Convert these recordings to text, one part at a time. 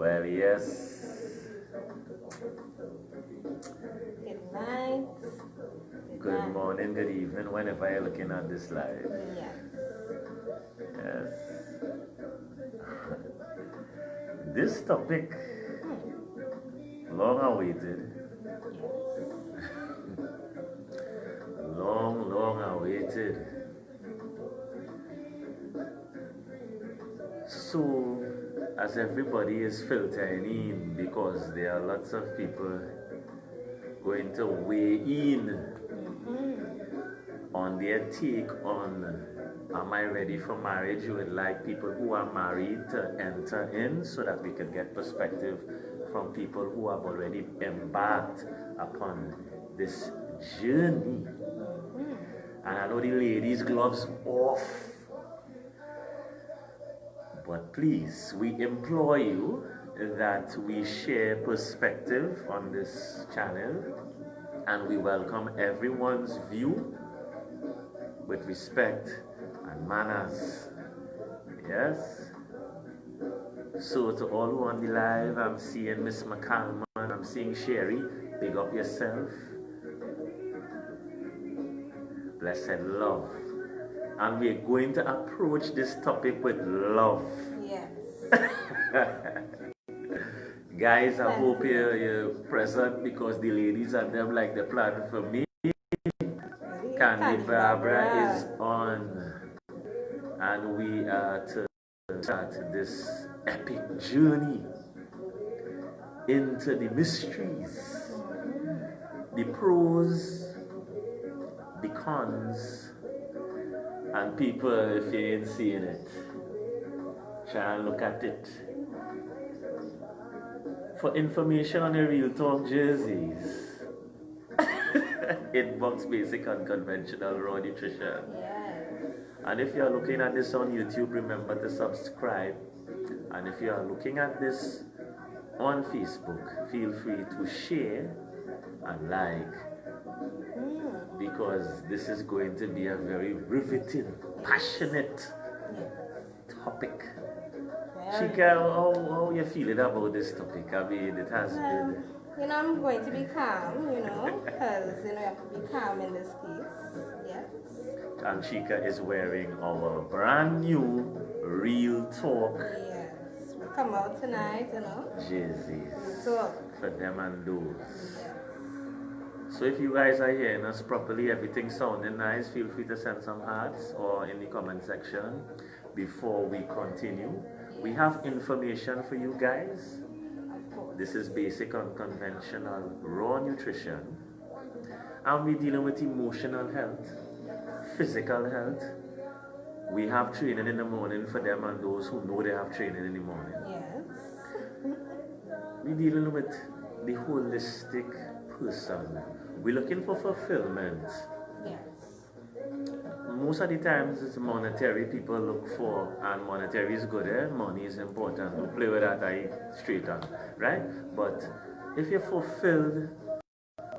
Well, yes. Good night. Good morning, good evening, whenever you're looking at this live. Yes. Yes. This topic, long awaited, long awaited. So, as everybody is filtering in, because there are lots of people going to weigh in on their take on am I ready for marriage? You would like people who are married to enter in so that we can get perspective from people who have already embarked upon this journey. And I know the ladies' gloves off. But please, we implore you that we share perspective on this channel and we welcome everyone's view with respect and manners. Yes? So to all who are on the live, I'm seeing Miss McCalman, I'm seeing Sherry, big up yourself. Blessed love. And we're going to approach this topic with love. Yes. Guys, I hope you're present because the ladies and them like the plan for me. Candy Barbara is on. And we are to start this epic journey into the mysteries, the pros, the cons, and people, if you ain't seeing it, try and look at it. For information on the Real Talk jerseys, inbox basic unconventional raw nutrition. Yes. And if you are looking at this on YouTube, remember to subscribe. And if you are looking at this on Facebook, feel free to share and like. Because this is going to be a very riveting, passionate topic. Chika, how you feeling about this topic? I mean, it has been... You know, I'm going to be calm, because, you have to be calm in this case. Yes. And Chika is wearing our brand new Real Talk. Yes. We come out tonight, Jerseys. Talk. For them and those. Yes. So if you guys are hearing us properly, everything sounding nice, feel free to send some hearts or in the comment section before we continue. We have information for you guys. This is basic unconventional raw nutrition. And we're dealing with emotional health, physical health. We have training in the morning for them and those who know they have training in the morning. Yes. We're dealing with the holistic person. We're looking for fulfillment. Yes. Most of the times it's monetary people look for, and monetary is good, money is important. Don't play with that straight on, right? But if you're fulfilled,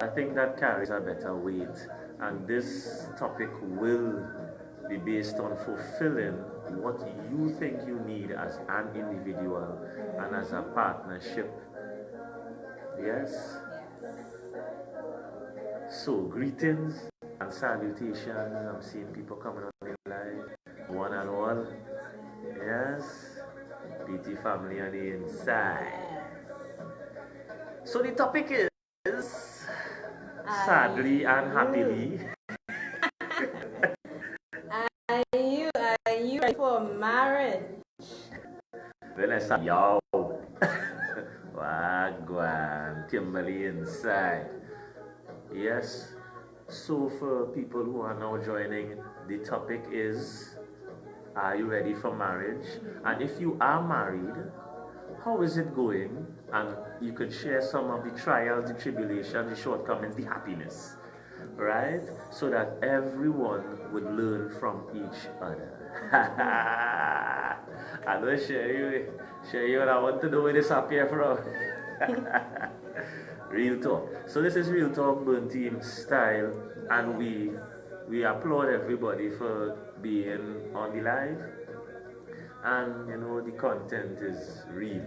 I think that carries a better weight. And this topic will be based on fulfilling what you think you need as an individual and as a partnership. Yes? So, greetings and salutations. I'm seeing people coming on the live, one and all. Yes? PT family on the inside. So, the topic is sadly and happily. Are you ready for marriage? Well, I said, yo. Wagwan, Kimberly inside. Yes. So for people who are now joining, the topic is, are you ready for marriage? And if you are married, how is it going? And you could share some of the trials, the tribulations, the shortcomings, the happiness, right? So that everyone would learn from each other. I don't share you what I want to do with this up here from. Real Talk. So this is Real Talk Burn Team style, and we applaud everybody for being on the live. And the content is real.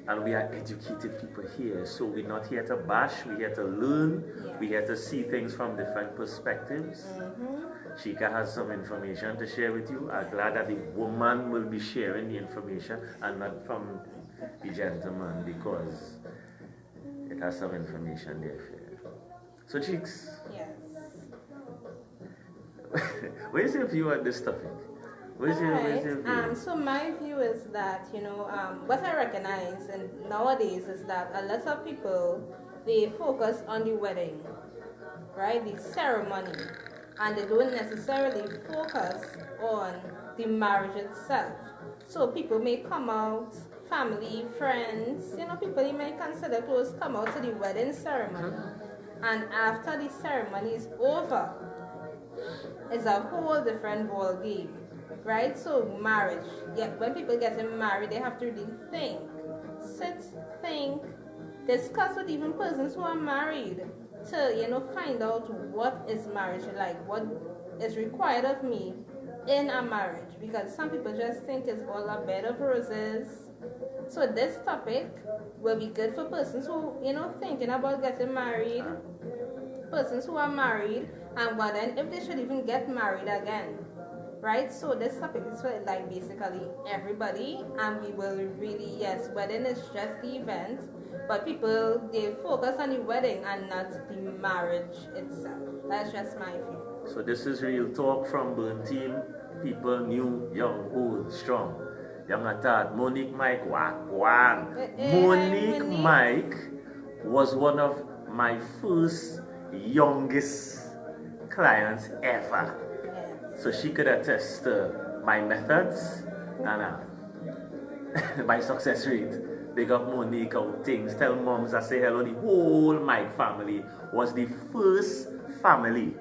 and we are educated people here. So we're not here to bash, we're here to learn, we're here to see things from different perspectives. Chika has some information to share with you. I'm glad that the woman will be sharing the information and not from the gentleman, because it has some information there for you. So Cheeks, Yes. where's your view on this topic? Where's your view? So my view is that, what I recognize and nowadays is that a lot of people, they focus on the wedding, right? The ceremony, and they don't necessarily focus on the marriage itself. So people may come out, family, friends, people you may consider close, come out to the wedding ceremony. And after the ceremony is over, it's a whole different ball game, right? So marriage, when people getting married, they have to really think, sit, think, discuss with even persons who are married to, find out what is marriage like, what is required of me in a marriage, because some people just think it's all a bed of roses. So this topic will be good for persons who, thinking about getting married, persons who are married, and wondering if they should even get married again, right? So this topic is for like basically everybody, and we will really, yes, wedding is just the event, but people, they focus on the wedding and not the marriage itself. That's just my view. So this is real talk from Burn Team. People new, young, old, strong. Young at Monique Mike, wang. Monique Mike was one of my first youngest clients ever. So she could attest to my methods and my success rate. Big up Monique out things. Tell moms I say hello. The whole Mike family was the first family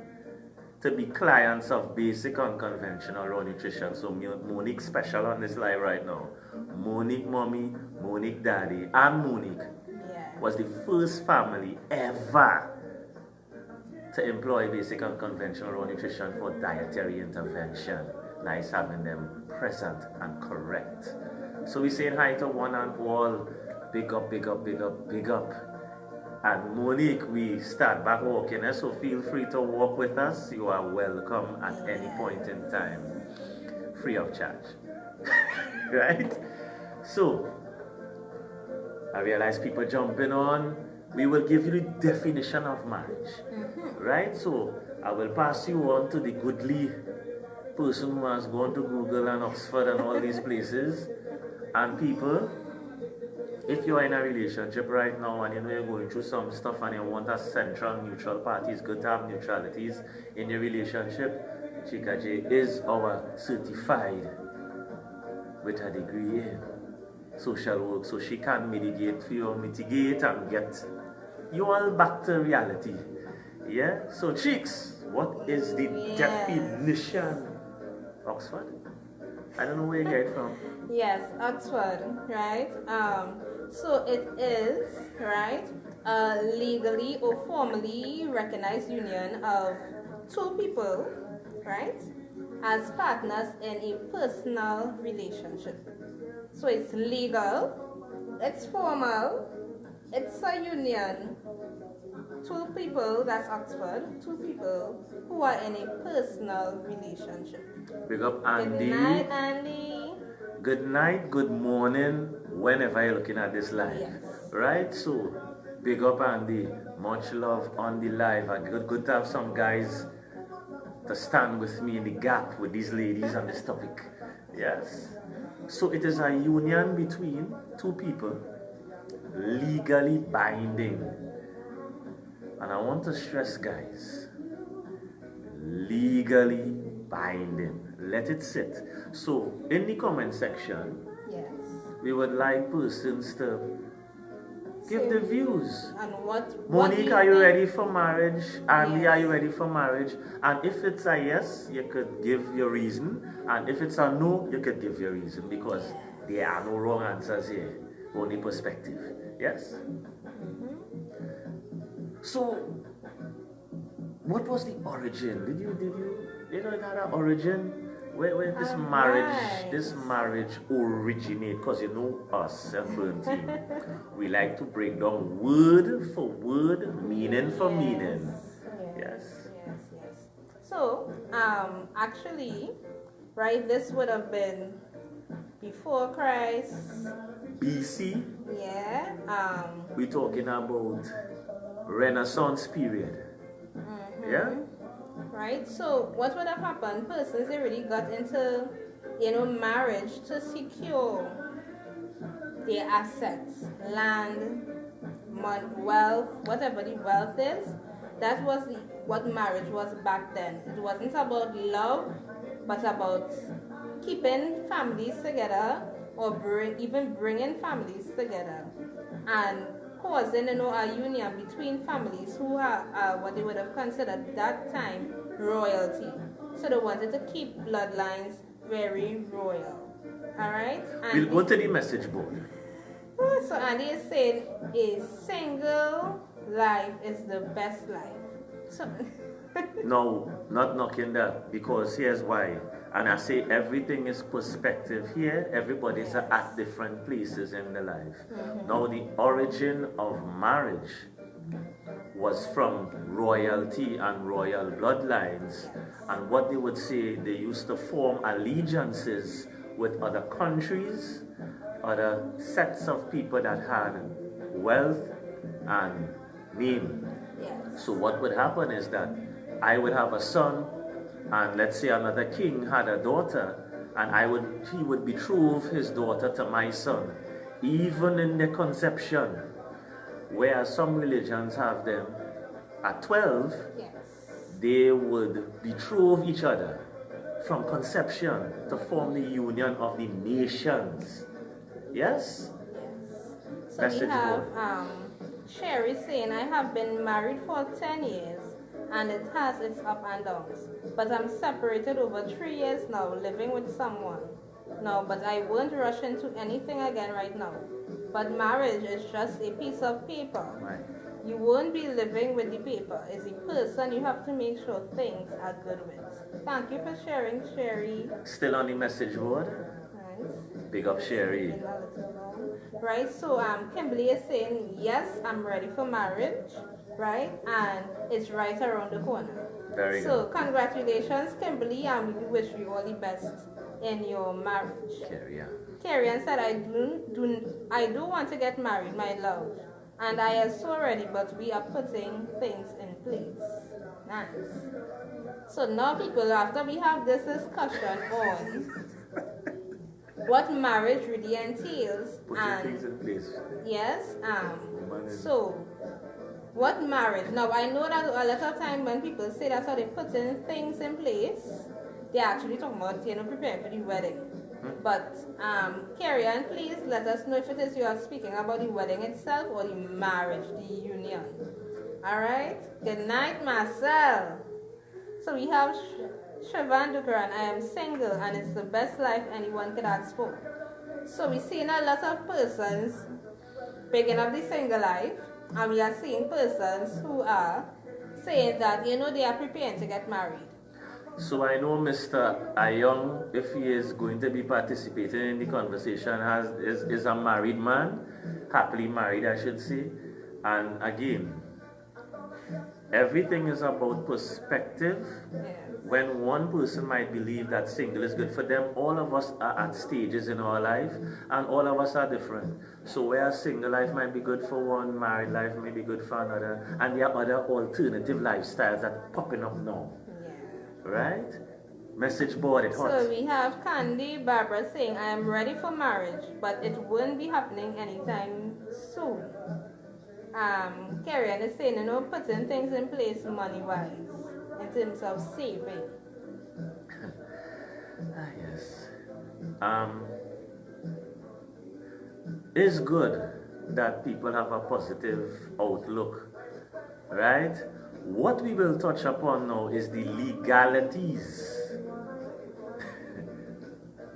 to be clients of basic unconventional raw nutrition. So Monique special on this live right now. Monique mommy, Monique daddy, and Monique was the first family ever to employ basic unconventional raw nutrition for dietary intervention. Nice having them present and correct. So we saying hi to one and all. Big up, big up, big up, big up. And Monique, we start back walking, so feel free to walk with us. You are welcome at any point in time, free of charge. Right? So, I realize people jumping on. We will give you the definition of marriage. Right? So, I will pass you on to the goodly person who has gone to Google and Oxford and all these places. And people, if you are in a relationship right now and you're going through some stuff and you want a central neutral party, it's good to have neutralities in your relationship. Chika J is our certified with a degree in social work, so she can mitigate and get you all back to reality. Yeah? So Cheeks, what is the definition? Oxford? I don't know where you get it from. Yes, Oxford, right? So it is, right, a legally or formally recognized union of two people, right, as partners in a personal relationship. So it's legal, it's formal, it's a union. Two people, that's Oxford, two people who are in a personal relationship. Big up Andy. Good night, Andy. Good night, good morning, whenever you're looking at this live. Yes. Right? So, big up Andy. Much love on the live. Good to have some guys to stand with me in the gap with these ladies on this topic. Yes. So, it is a union between two people, legally binding. And I want to stress, guys, legally binding. Let it sit. So, in the comment section, we would like persons to give the views. And what Monique, are you ready for marriage? Andy, are you ready for marriage? And if it's a yes, you could give your reason. And if it's a no, you could give your reason. Because there are no wrong answers here. Only perspective. Yes? So, what was the origin? Did you know it had an origin? where this marriage originate, because you know us and Burn Team, we like to break down word for word, meaning for meaning. Yes. So, actually, right, this would have been before Christ. BC. Yeah. We're talking about Renaissance period. Yeah. Right. So, what would have happened? Persons, they really got into, marriage to secure their assets, land, wealth, whatever the wealth is. That was what marriage was back then. It wasn't about love, but about keeping families together, or even bringing families together, and causing a union between families who are what they would have considered at that time royalty. So they wanted to keep bloodlines very royal. All right. We'll go to the message board. So Andy is saying a single life is the best life. So No, not knocking that, because here's why. And I say everything is perspective here. Everybody's at different places in their life. Now, the origin of marriage was from royalty and royal bloodlines. And what they would say, they used to form allegiances with other countries, other sets of people that had wealth and name. So what would happen is that I would have a son, and let's say another king had a daughter, and he would betroth his daughter to my son, even in the conception, whereas some religions have them at 12, they would betroth each other from conception to form the union of the nations. Yes? So we have Sherry saying, I have been married for 10 years and it has its up and downs. But I'm separated over 3 years now, living with someone. No, but I won't rush into anything again right now. But marriage is just a piece of paper. Right. You won't be living with the paper. It's a person you have to make sure things are good with. Thank you for sharing, Sherry. Still on the message board? Right. Big up, Sherry. Right, so Kimberly is saying, yes, I'm ready for marriage, right? And it's right around the corner. Very so good. Congratulations, Kimberly, and we wish you all the best in your marriage. Carrie said, I do want to get married, my love. And I am so ready, but we are putting things in place. Nice. So now people, after we have this discussion on what marriage really entails, putting things in place. Yes, so what marriage? Now I know that a lot of time when people say that's how they putting things in place, they're actually talking about preparing for the wedding. But Carrie Ann, please let us know if it is you are speaking about the wedding itself or the marriage, the union. Alright? Good night, Marcel. So we have Siobhan Dukaran, I am single and it's the best life anyone could ask for. So we're seeing a lot of persons picking up the single life, and we are seeing persons who are saying that, they are preparing to get married. So I know Mr. Ayong, if he is going to be participating in the conversation, is a married man, happily married I should say. And again, everything is about perspective. When one person might believe that single is good for them, all of us are at stages in our life and all of us are different. So where single life might be good for one, married life may be good for another, and there are other alternative lifestyles that are popping up now. Right? Message board, it hot. So we have Candy Barbara saying, I am ready for marriage, but it won't be happening anytime soon. Carrie Ann is saying, putting things in place money-wise, in terms of saving. Yes. It's good that people have a positive outlook, right? What we will touch upon now is the legalities.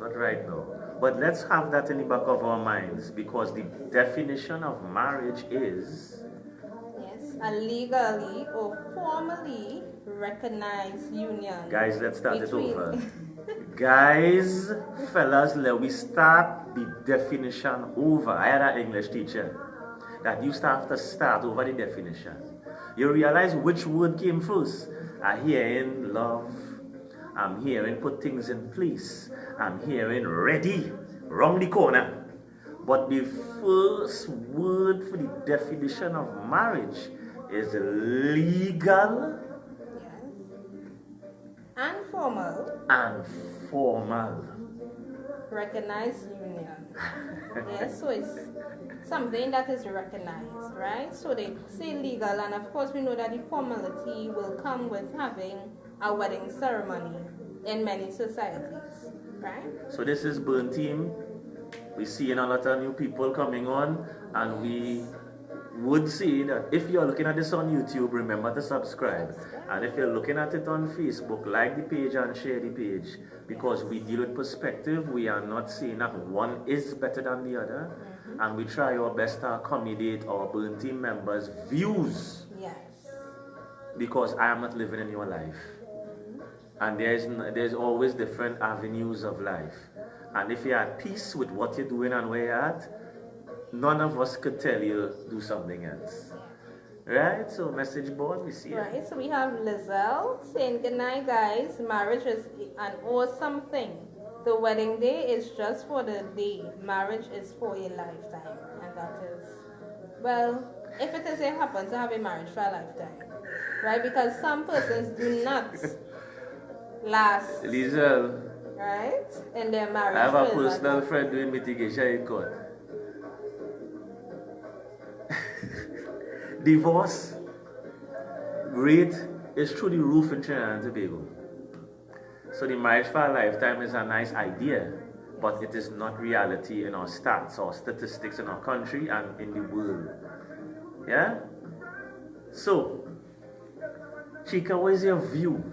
Not right now. But let's have that in the back of our minds, because the definition of marriage is... Yes, a legally or formally recognized union. Guys, let's start it over. Guys, fellas, let we start the definition over. I had an English teacher that used to have to start over the definition. You realize which word came first. I'm hearing love. I'm hearing put things in place. I'm hearing ready, round the corner. But the first word for the definition of marriage is legal. And formal. And formal. Recognized union. Yes, so it's something that is recognized, right? So they say legal, and of course we know that the formality will come with having a wedding ceremony in many societies, right? So this is Burn Team. We're seeing a lot of new people coming on, and we would say that if you're looking at this on YouTube, remember to subscribe. And if you're looking at it on Facebook, like the page and share the page, because we deal with perspective. We are not saying that one is better than the other, and we try our best to accommodate our Burn Team members' views. Yes. Because I am not living in your life, and there's always different avenues of life. And if you're at peace with what you're doing and where you're at, none of us could tell you do something else. Right? So message board, we see it. Right, so we have Lizelle saying, good night guys, marriage is an awesome thing. The wedding day is just for the day. Marriage is for a lifetime. And that is, well, if it is, it happens to have a marriage for a lifetime. Right? Because some persons do not last. Lizelle, Right? In their marriage. I have a personal friend doing mitigation in court. Divorce rate is through the roof in Trinidad and Tobago. So the marriage for a lifetime is a nice idea, but it is not reality in our stats or statistics in our country and in the world. Yeah? So, Chika, what is your view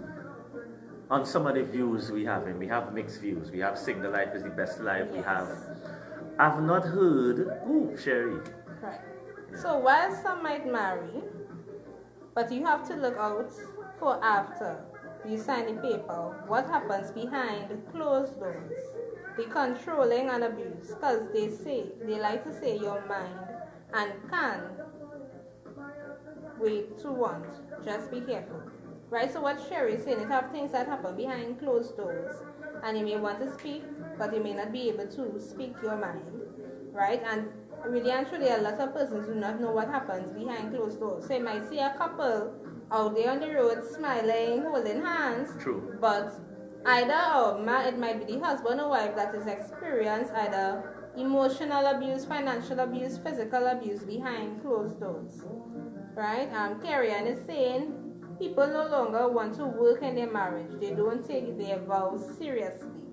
on some of the views we have? And we have mixed views. We have single life is the best life. Yes. We have, I've not heard, Sherry. Right. So while some might marry, but you have to look out for after you sign the paper, what happens behind closed doors, the controlling and abuse, because they like to say your mind and can wait to want. Just be careful. Right, so what Sherry is saying is have things that happen behind closed doors, and you may want to speak, but you may not be able to speak your mind, right? And really and truly, a lot of persons do not know what happens behind closed doors. So you might see a couple out there on the road smiling, holding hands. True. But either it might be the husband or wife that is experienced either emotional abuse, financial abuse, physical abuse behind closed doors. Right? Carrie Ann is saying people no longer want to work in their marriage. They don't take their vows seriously.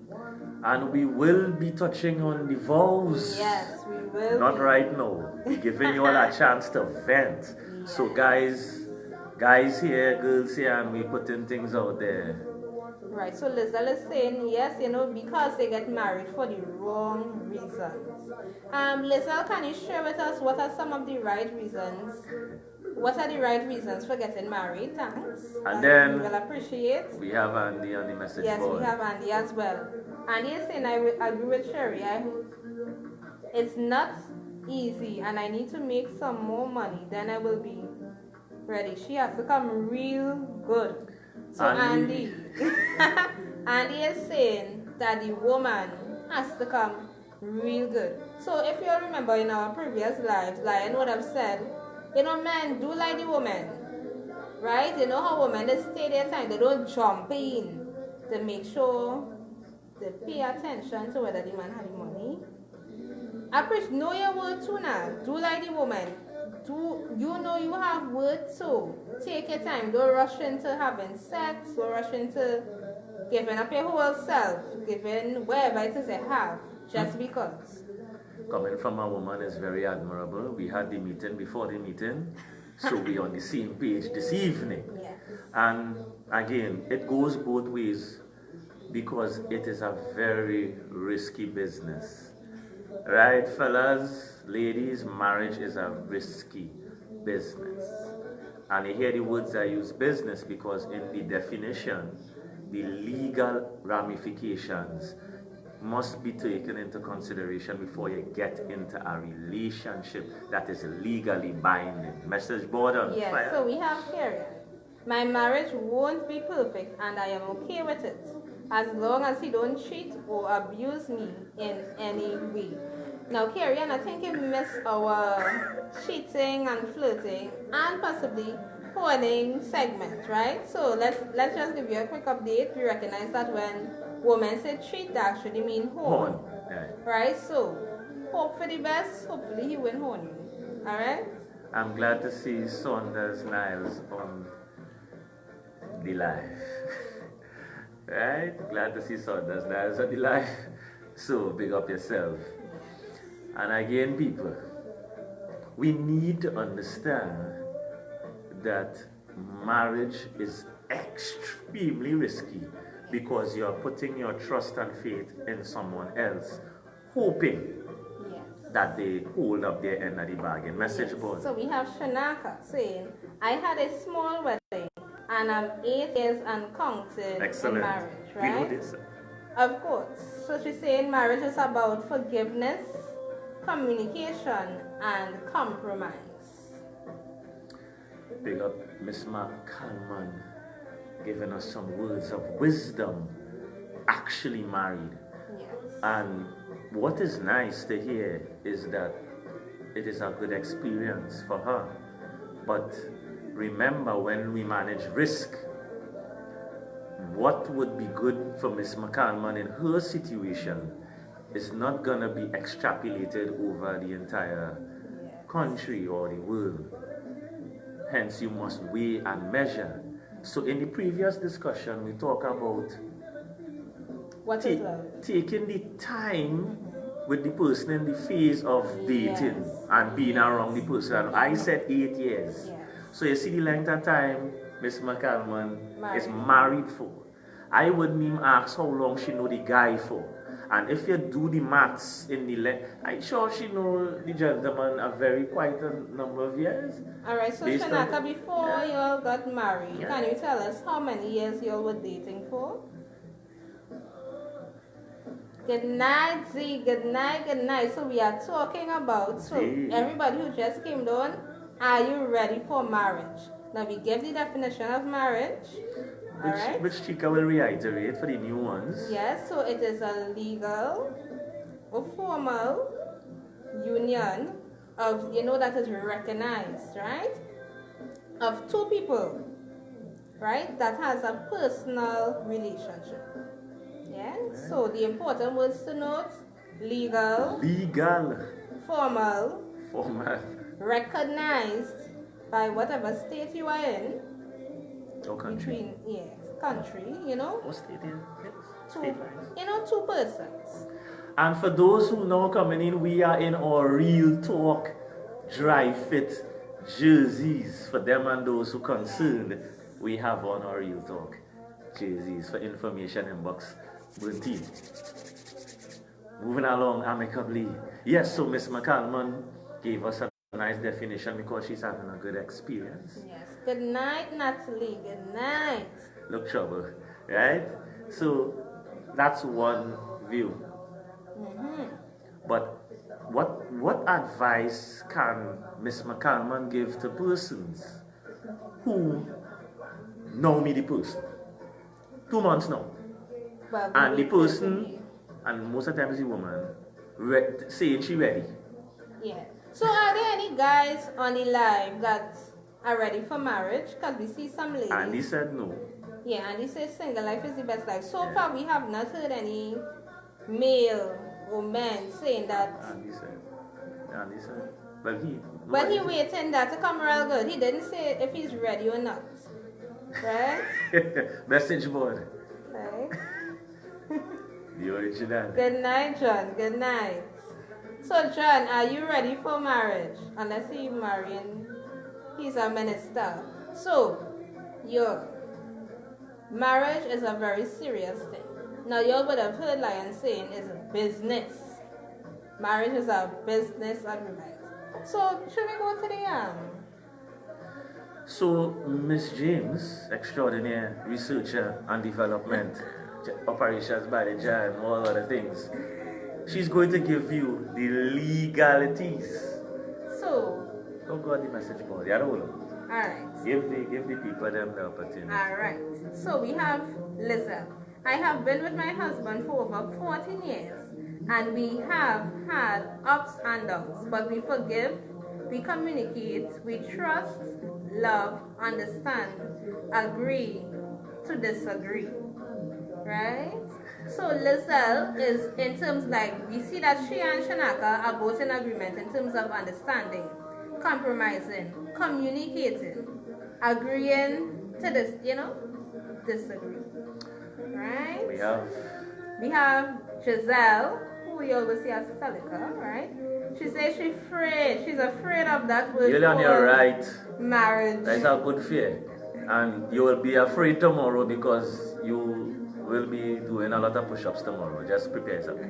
And we will be touching on the vows. Yes, we will. Not right now. We're giving you all a chance to vent. Yes. So guys here, girls here, and we putting things out there. Right, so Lizelle is saying, yes, because they get married for the wrong reasons. Lizelle, can you share with us what are some of the right reasons? What are the right reasons for getting married? Thanks. And then we will appreciate. We have Andy on the message board. Yes, we have Andy as well. Andy is saying, I agree with Sherry. It's not easy, and I need to make some more money. Then I will be ready. She has to come real good. So Andy is saying that the woman has to come real good. So if you remember in our previous lives, Lion would have said, men do like the woman, right? How women, they stay their time, they don't jump in to make sure they pay attention to whether the man has the money. Know your word too now. Do like the woman. You have words, so take your time. Don't rush into having sex. Don't rush into giving up your whole self, giving wherever it is you have, just because. Coming from a woman is very admirable. We had the meeting before the meeting, so we're on the same page this evening. Yes. And again, it goes both ways because it is a very risky business. Right, fellas, ladies, marriage is a risky business. And you hear the words I use business because in the definition, the legal ramifications must be taken into consideration before you get into a relationship that is legally binding. Message board on Yes, fire. so we have here. My marriage won't be perfect and I am okay with it, as long as he don't cheat or abuse me in any way. Now, Carrie, I think you missed our cheating and flirting and possibly honing segment, right? So let's just give you a quick update. We recognize that when women say cheat, they actually mean hone. Hone, yeah. Right? So hope for the best. Hopefully he will hone you. Alright? I'm glad to see Saunders Niles on the live. Right? Glad to see Saunders Niles on the live. So big up yourself. And again, people, we need to understand that marriage is extremely risky because you're putting your trust and faith in someone else, hoping Yes. that they hold up their end of the bargain. Message board. So we have Shanaka saying, I had a small wedding and I'm 8 years and counting Excellent. in marriage, We know right? this. Of course. So she's saying marriage is about forgiveness, communication, and compromise. Big up Miss Mark Kalman, giving us some words of wisdom, actually married. Yes. And what is nice to hear is that it is a good experience for her. But remember, when we manage risk, what would be good for Miss McCalman in her situation is not going to be extrapolated over the entire country or the world. Hence, you must weigh and measure. So in the previous discussion, we talk about What is love? taking the time with the person in the phase of dating Yes. and being around the person. I said 8 years. Yes. So you see the length of time Miss McCalman is Married. married for. I wouldn't even ask how long she know the guy for. And if you do the maths in the I'm sure she know the gentleman a very quite a number of years. Alright, so Based on- Shanaka, before Yeah. you all got married, Yeah. can you tell us how many years you all were dating for? Good night, Z. Good night, good night. So we are talking about, so Z. everybody who just came down, are you ready for marriage? Now we give the definition of marriage. Alright? Which Chica will reiterate for the new ones. Yes, so it is a legal or formal union of, that is recognized, right? Of two people, right? That has a personal relationship. Yeah? So the important words to note, legal, Legal. formal, Formal. recognized by whatever state you are in, Or country. between, country, What state is it? two, State lines. two persons. And for those who now coming in, we are in our Real Talk Dry Fit jerseys. For them and those who concerned, we have on our Real Talk jerseys for information inbox. Team. Moving along amicably. Yes, so Miss McCalman gave us a nice definition because she's having a good experience. Yes. Good night, Natalie. Good night. Look trouble, right? So that's one view. But what advice can Miss McCalman give to persons who know me the person? 2 months now. Well, And the we person, wait and most of the times the woman, saying she ready. Yeah. So are there any guys on the live that are ready for marriage? Because we see some ladies. And he said no. Yeah, and he says single life is the best life. So far we have not heard any male or men saying that. And he said, well, But he waiting that to come real good. He didn't say if he's ready or not. Right? Message board. Right? The original. Good night, John. Good night. So, John, are you ready for marriage? Unless he's marrying, he's a minister. So, marriage is a very serious thing. Now, you would have heard Lion saying it's a business. Marriage is a business agreement. So, should we go to the So, Miss James, extraordinary researcher and development, operations manager, and all other things, she's going to give you the legalities. So, Oh God, the message board. Yeah, hold on. alright. Give the people them the opportunity. Alright. So we have Lizelle. I have been with my husband for over 14 years, and we have had ups and downs, but we forgive, we communicate, we trust, love, understand, agree to disagree. Right? So Lizelle is in terms like we see that she and Shanaka are both in agreement in terms of understanding, compromising, communicating, agreeing to this, disagree. Right? We have Giselle, who we always see as Celica, right? She says she's afraid of that word. You're on your right. Marriage. That's a good fear. And you will be afraid tomorrow because you will be doing a lot of push-ups tomorrow. Just prepare yourself.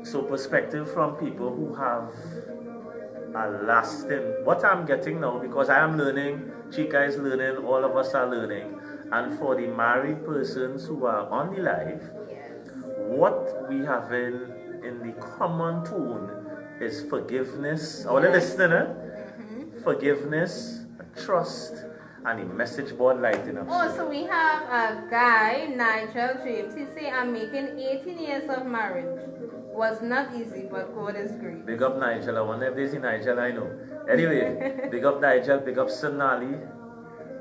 So perspective from people who have a lasting, what I'm getting now, because I am learning, Chica is learning, all of us are learning, and for the married persons who are on the live, what we have in the common tone is forgiveness, or the listener, forgiveness, trust, and the message board lighting up. Oh, so we have a guy, Nigel James. He say, I'm making 18 years of marriage. Was not easy, but God is great. Big up Nigel. I wonder if there's a Nigel I know. Anyway, big up Nigel, big up Sonali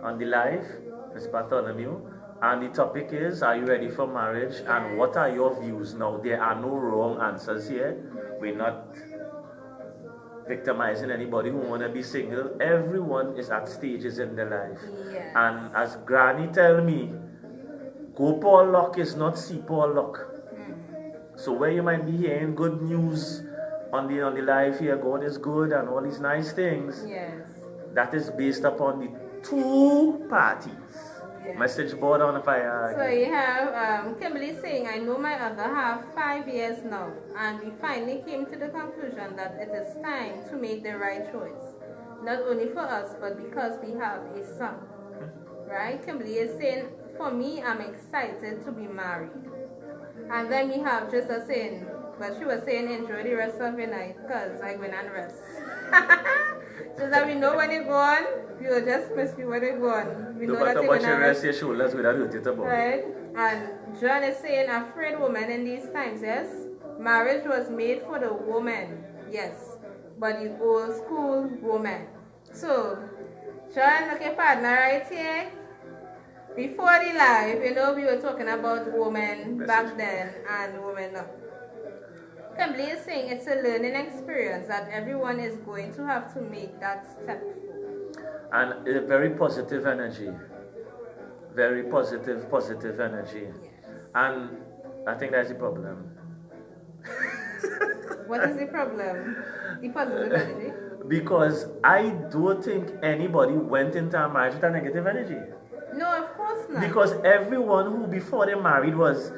on the live, Miss Bartholomew. And the topic is, are you ready for marriage? Yes. And what are your views? Now, there are no wrong answers here. We're not victimizing anybody who want to be single. Everyone is at stages in their life. Yes. And as Granny tell me, go Paul luck is not see Paul luck. So where you might be hearing good news on the live here, God is good and all these nice things, yes, that is based upon the two parties. Yes. Message board on fire. So you have Kimberly saying, I know my other half 5 years now, and we finally came to the conclusion that it is time to make the right choice. Not only for us, but because we have a son. Right? Kimberly is saying, for me, I'm excited to be married. And then we have just a saying, but she was saying enjoy the rest of the night because I went and rest. So that we know when you're gone, you'll just miss you when you're gone. We know that you're gonna rest your shoulders without hurting the body. Right? And John is saying afraid woman in these times, yes? Marriage was made for the woman, yes, but the old school woman. So, John, okay, partner right here. Before the live, we were talking about women back then and women now. Kimberly is saying it's a learning experience that everyone is going to have to make that step for. And a very positive energy. Very positive energy. Yes. And I think that's the problem. What is the problem? The positive energy? Because I don't think anybody went into a marriage with a negative energy. No, of course not. Because everyone who before they married was,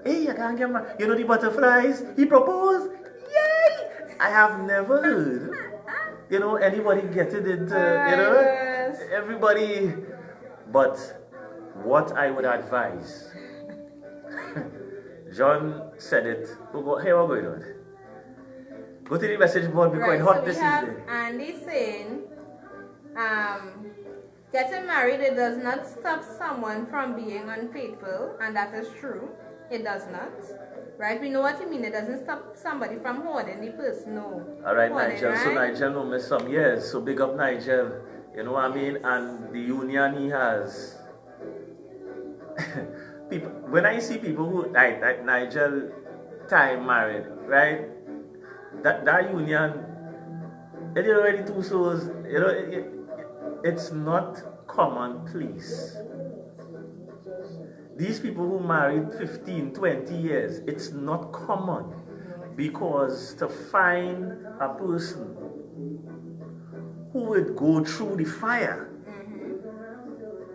hey, you can't get married. You know the butterflies? He proposed. Yay! I have never heard, anybody getting into, Yes. everybody. But what I would advise, John said it. Hey, what going on? Go to the message board because it's hot this evening. Andy saying, getting married, it does not stop someone from being unfaithful, and that is true. It does not. Right? We know what you mean. It doesn't stop somebody from holding the person. No. Alright, Nigel. Right? So Nigel knows me some years. So big up Nigel. You know what I mean? And the union he has. People, when I see people who, like Nigel, time married, right? That union, it is already two souls. It's not commonplace. These people who married 15, 20 years, it's not common. Because to find a person who would go through the fire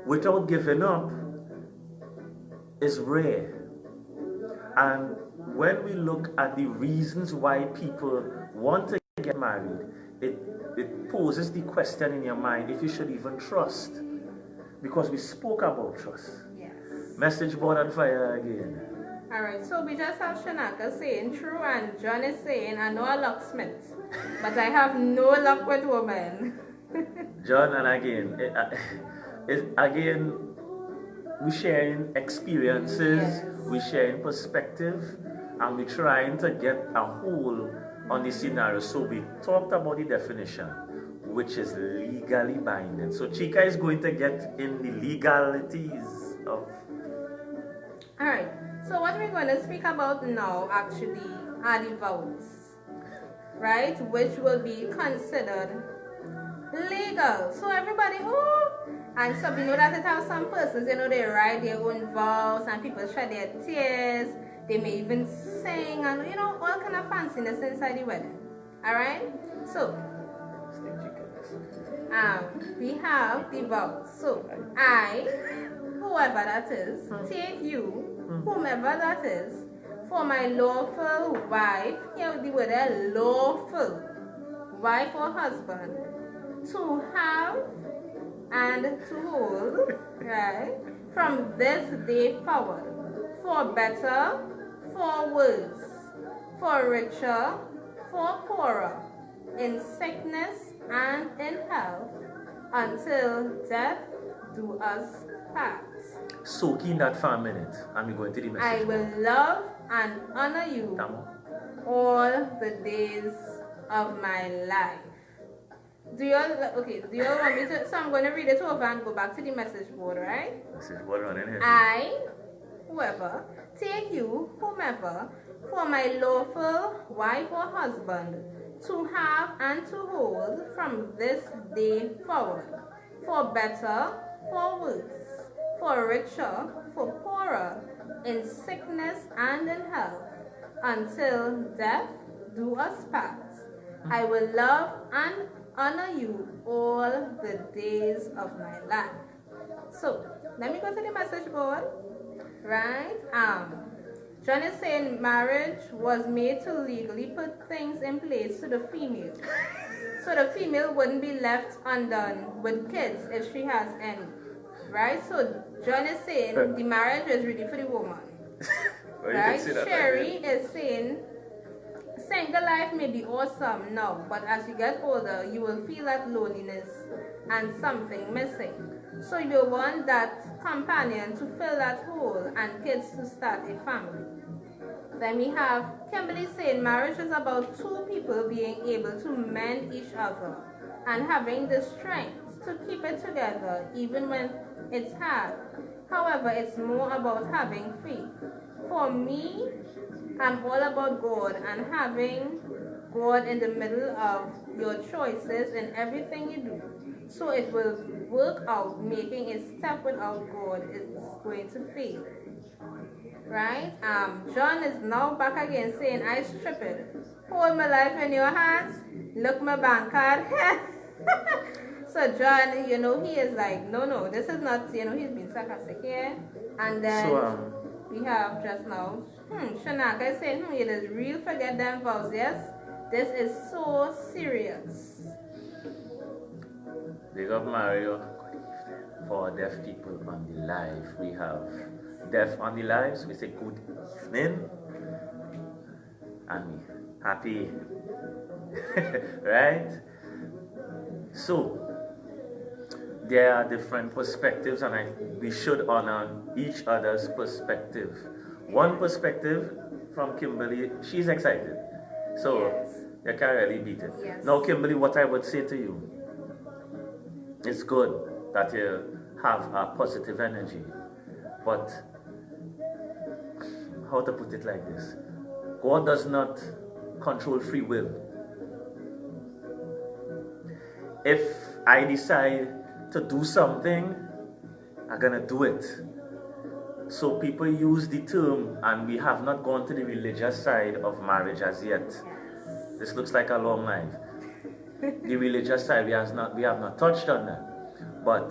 without giving up is rare. And when we look at the reasons why people want to get married, it poses the question in your mind if you should even trust. Because we spoke about trust. Yes. Message board on fire again. Alright, so we just have Shanaka saying true, and John is saying I know a locksmith, but I have no luck with women. John, and again, we sharing experiences, Yes. we sharing perspective, and we trying to get a hold on the scenario. So we talked about the definition, which is legally binding. So Chika is going to get in the legalities of. Alright, so what we're going to speak about now actually are the vows, right? Which will be considered legal. So everybody, and so we know that it has some persons, they write their own vows and people shed their tears. They may even sing and all kind of fanciness inside the wedding. Alright? So we have the vows. So I, whoever that is, take you, whomever that is, for my lawful wife, here the word lawful, wife or husband, to have and to hold, right, from this day forward, for better, for worse, for richer, for poorer, in sickness and in health, until death do us part. Soak in that for a minute, and we're going to the message. I will love and honor you all the days of my life. Do you all want me to? So I'm going to read it over and go back to the message board, right? Message board running here. I, whoever, take you, whomever, for my lawful wife or husband, to have and to hold from this day forward, for better, for worse, for richer, for poorer, in sickness and in health, until death do us part. I will love and honor you all the days of my life. So let me go to the message board, right? John is saying marriage was made to legally put things in place to the female, so the female wouldn't be left undone with kids if she has any, right? So John is saying the marriage is really for the woman, right? Sherry is saying single life may be awesome now, but as you get older, you will feel that loneliness and something missing. So you want that companion to fill that hole and kids to start a family. Then we have Kimberly saying marriage is about two people being able to mend each other and having the strength to keep it together even when it's hard. However, it's more about having faith. For me, I'm all about God and having God in the middle of your choices in everything you do. So it will work out. Making a step without God is going to fail. Right? John is now back again saying, I strip it. Hold my life in your hands. Look my bank card. So John, he is like, no, this is not, he's been sarcastic here. And then we have just now, Shanaka is saying, it is real, forget them vows, yes? This is so serious. Big up Mario. For deaf people on the live, we have deaf on the lives, we say good evening and happy. Right? So there are different perspectives, and we should honor each other's perspective. One perspective from Kimberly, she's excited, so you can't really beat it. Yes. Now Kimberly, what I would say to you, it's good that you have a positive energy, but how to put it like this, God does not control free will. If I decide to do something, I'm gonna do it. So people use the term, and we have not gone to the religious side of marriage as yet. This looks like a long life. The religious side, we have not touched on that. But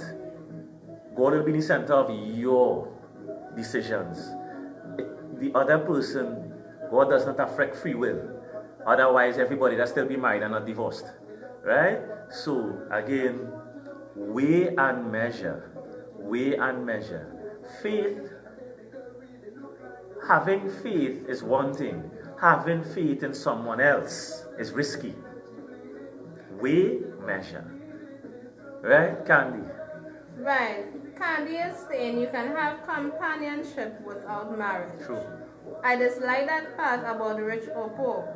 God will be in the center of your decisions. The other person, God does not affect free will. Otherwise, everybody that still be married and not divorced. right? So again, weigh and measure. Weigh and measure. Faith, having faith is one thing. Having faith in someone else is risky. Weigh, measure. Right, Candy? Right. Candy is saying you can have companionship without marriage. True. I dislike that part about rich or poor.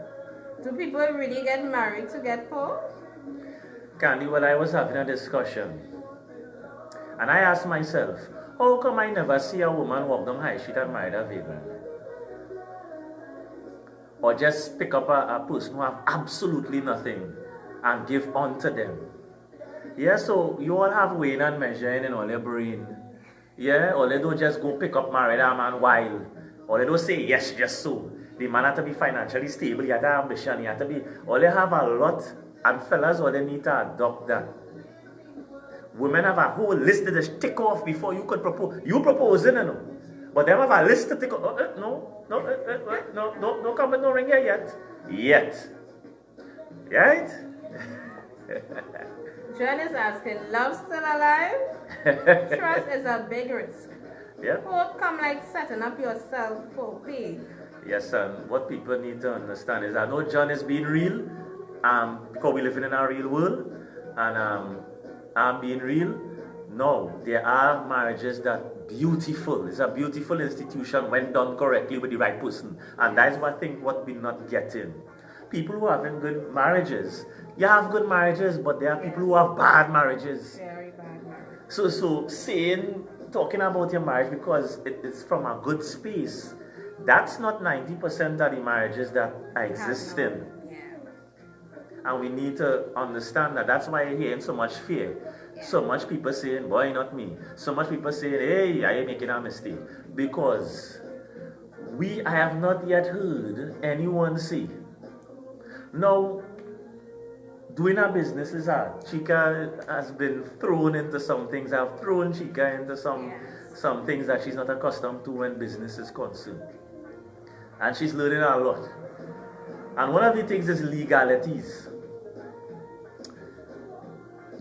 Do people really get married to get poor? Candy, well, I was having a discussion. And I asked myself, how come I never see a woman walk down high street and marry a vagrant? Or just pick up a person who have absolutely nothing and give unto them. Yeah, so you all have weighing and measuring in all your brain. Yeah, or they don't just go pick up marry that man wild. Or they don't say yes, just so. The man have to be financially stable, he have to have ambition, he have to be, or they have a lot, and fellas, or they need to adopt that. Women have a whole list to just tick off before you could propose. You proposing, you know. But they have a list to tick off. No, don't come with no ring here yet. Yet. Right? John is asking, love still alive? Trust is a big risk. Yeah. Hope come like setting up yourself for pay. Yes, and what people need to understand is I know John is being real, because we live in a real world, and I'm being real. No, there are marriages that beautiful. It's a beautiful institution when done correctly with the right person, and that's what I think what we're not getting. People who are having good marriages, you have good marriages, but there are people who have bad marriages. Very bad marriage. So talking about your marriage because it's from a good space, that's not 90% of the marriages that are existing. Yeah. And we need to understand that. That's why you're hearing so much fear. Yeah. So much people saying, boy, not me. So much people saying, hey, I am making a mistake. Because I have not yet heard anyone say, no, doing a business is hard. Chica has been thrown into some things. I've thrown Chica into some things that she's not accustomed to when business is concerned. And she's learning a lot. And one of the things is legalities.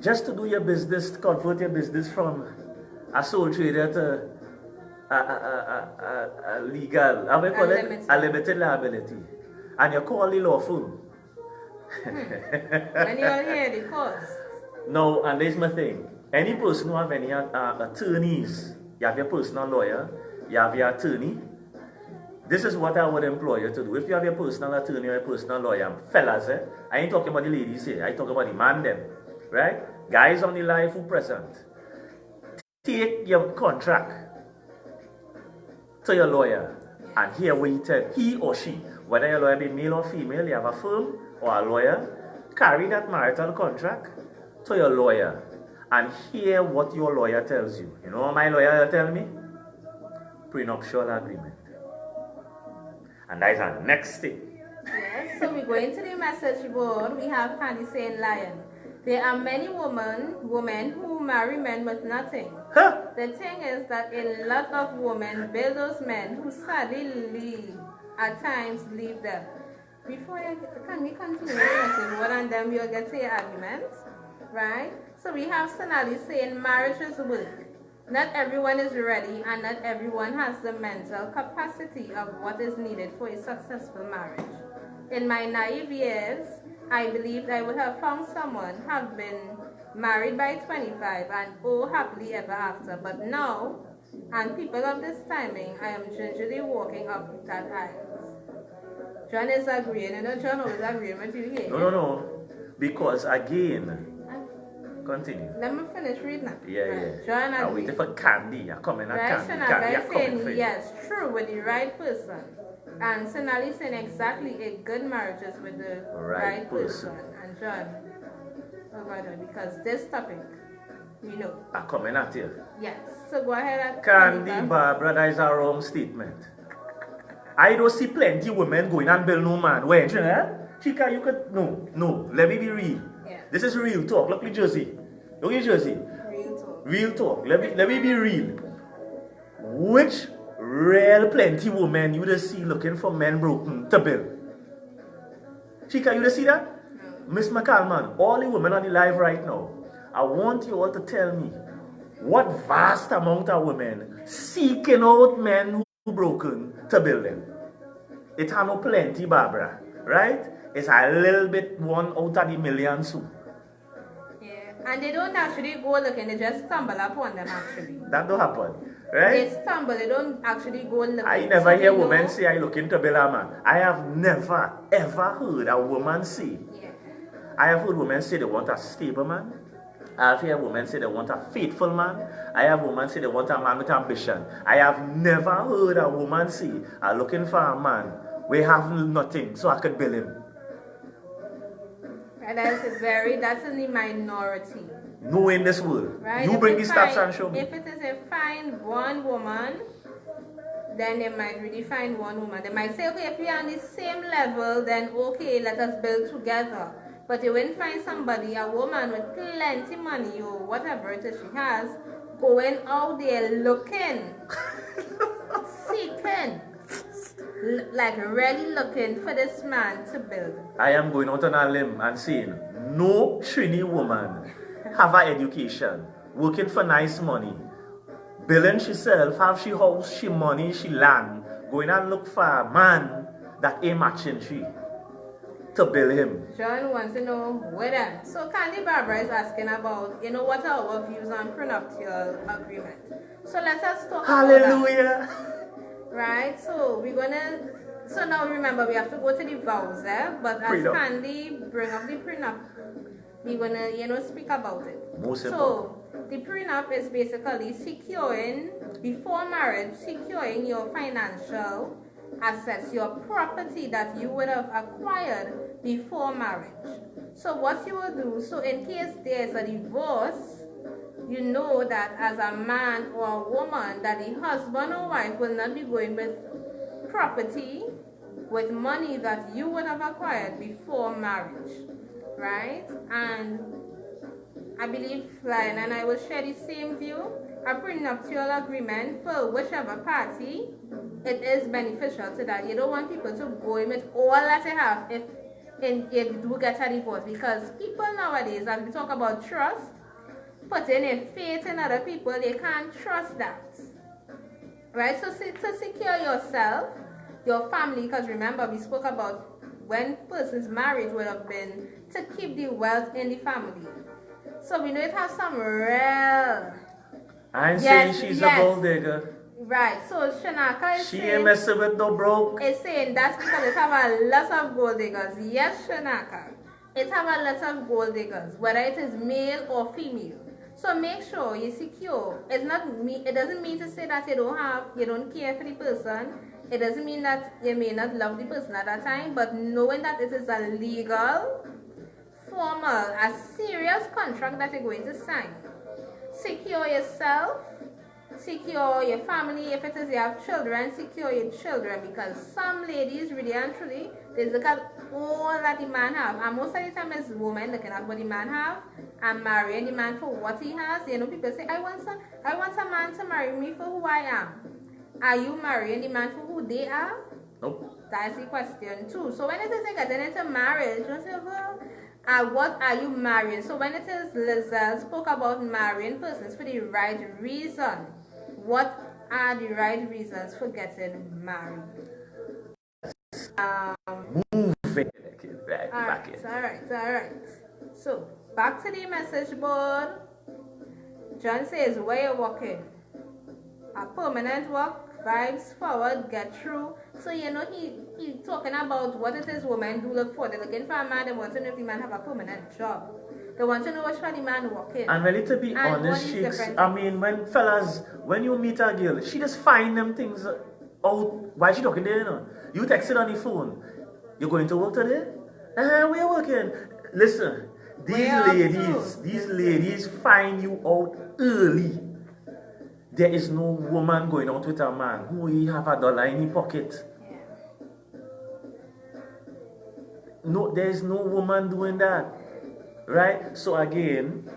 Just to do your business, to convert your business from a sole trader to a legal, how do you call it? A limited liability. And you call the law firm. When you all hear the cost. No, and there's my thing. Any person who have any attorneys, you have your personal lawyer, you have your attorney. This is what I would employ you to do. If you have your personal attorney or your personal lawyer, fellas, I ain't talking about the ladies here, I talk about the man them, right? Guys on the live who present. Take your contract to your lawyer and hear what he tell, he or she, whether your lawyer be male or female, you have a firm or a lawyer, carry that marital contract to your lawyer and hear what your lawyer tells you. You know what my lawyer tell me? Prenuptial agreement. And that is our next thing. Yes, so we go into the message board. We have Candy saying lion. There are many women who marry men with nothing. Huh? The thing is that a lot of women build those men who sadly at times leave them. Before can we continue the message board and then we'll get to your arguments, right? So we have Sonali saying marriage is work. Not everyone is ready and not everyone has the mental capacity of what is needed for a successful marriage. In my naive years, I believed I would have found someone, have been married by 25 and happily ever after. But now, and people of this timing, I am gingerly walking up that aisle. John is agreeing. You know, John always agreeing with you here. No. Because again, continue. Let me finish reading that. Yeah. John I'm waiting for Candy. I'm coming at right, Candy. Sonali Candy, I'm coming for you. yes, true, with the right person. And Sonali saying exactly a good marriage is with the right person. And John, oh God, because this topic, you know. I'm coming at you. Yes, so go ahead and Candy, Barbara, that is a wrong statement. I don't see plenty women going and build no man. Wait, Chica, you could, no, let me be real. Yeah. This is real talk. Look at Jersey. Look at Jersey. Real talk. Real talk. Let me be real. Which real plenty women you just see looking for men broken to build? Chica, you just see that? No. Miss McCallman, all the women on the live right now, I want you all to tell me what vast amount of women seeking out men who broken to build them. It has no plenty, Barbara, right? It's a little bit one out of the million soon. Yeah, and they don't actually go looking, they just stumble upon them actually. That don't happen, right? They stumble, they don't actually go looking. I never hear women say I looking to build a man. I have never ever heard a woman say. Yeah. I have heard women say they want a stable man. I have heard women say they want a faithful man. I have women say they want a man with ambition. I have never heard a woman say I'm looking for a man we have nothing so I could build him. And that's in the minority. No in this world. Right? You bring the stats and show me. If it is a fine one woman, then they might really find one woman. They might say, okay, if we are on the same level, then okay, let us build together. But you won't find somebody, a woman with plenty money or whatever it is she has, going out there looking, seeking, like really looking for this man to build. I am going out on a limb and saying, no Trini woman have an education, working for nice money, building herself, have she house, she money, she land, going and look for a man that ain't matching she to build him. John wants to know whether. So Candy Barbara is asking about, what are our views on prenuptial agreement. So let us talk Hallelujah. about that. Right? So now remember we have to go to the vows, but as Prenup. Candy bring up the prenup, we're gonna speak about it. Most so the prenup is basically securing, before marriage, securing your financial assets, your property that you would have acquired before marriage. So what you will do, so in case there's a divorce, you know that as a man or a woman, that the husband or wife will not be going with property, with money that you would have acquired before marriage, right? And I believe Lion and I will share the same view. A prenuptial agreement for whichever party, it is beneficial to that. You don't want people to go in with all that they have if you do get a divorce, because people nowadays, as we talk about trust, putting in faith in other people, they can't trust that. Right? So to secure yourself, your family, because remember we spoke about when persons marriage would have been to keep the wealth in the family. So we know it has some real... I'm saying she's a gold digger. Right, so Shanaka is she saying... ain't messing with no broke. It's saying that's because it have a lot of gold diggers. Yes, Shanaka. It have a lot of gold diggers, whether it is male or female. So make sure you secure. It doesn't mean to say that you don't care for the person. It doesn't mean that you may not love the person at that time, but knowing that it is a legal, formal, a serious contract that you're going to sign. Secure yourself, secure your family. If it is you have children, secure your children, because some ladies really and truly, they look at all that the man have, and most of the time it's women looking at what the man have and marrying the man for what he has. People say, I want a man to marry me for who I am. Are you marrying the man for who they are? Nope. That's the question too. So when it is getting into marriage, you say, well, what are you marrying? So when it is Lizelle spoke about marrying persons for the right reason, what are the right reasons for getting married? Moving. All right. So back to the message board. John says, where you walking? A permanent walk, vibes forward, get through. So he talking about what it is women do look for. They're looking for a man. They want to know if the man have a permanent job. They want to know which way the man walking. And really, to be honest, chicks, I mean, when you meet a girl, she just find them things out. Why she talking there, You text it on the phone. You going to work today? Where you working? Listen, these ladies find you out early. There is no woman going out with a man who have $1 in his pocket. Yeah. No, there is no woman doing that. Right? So again,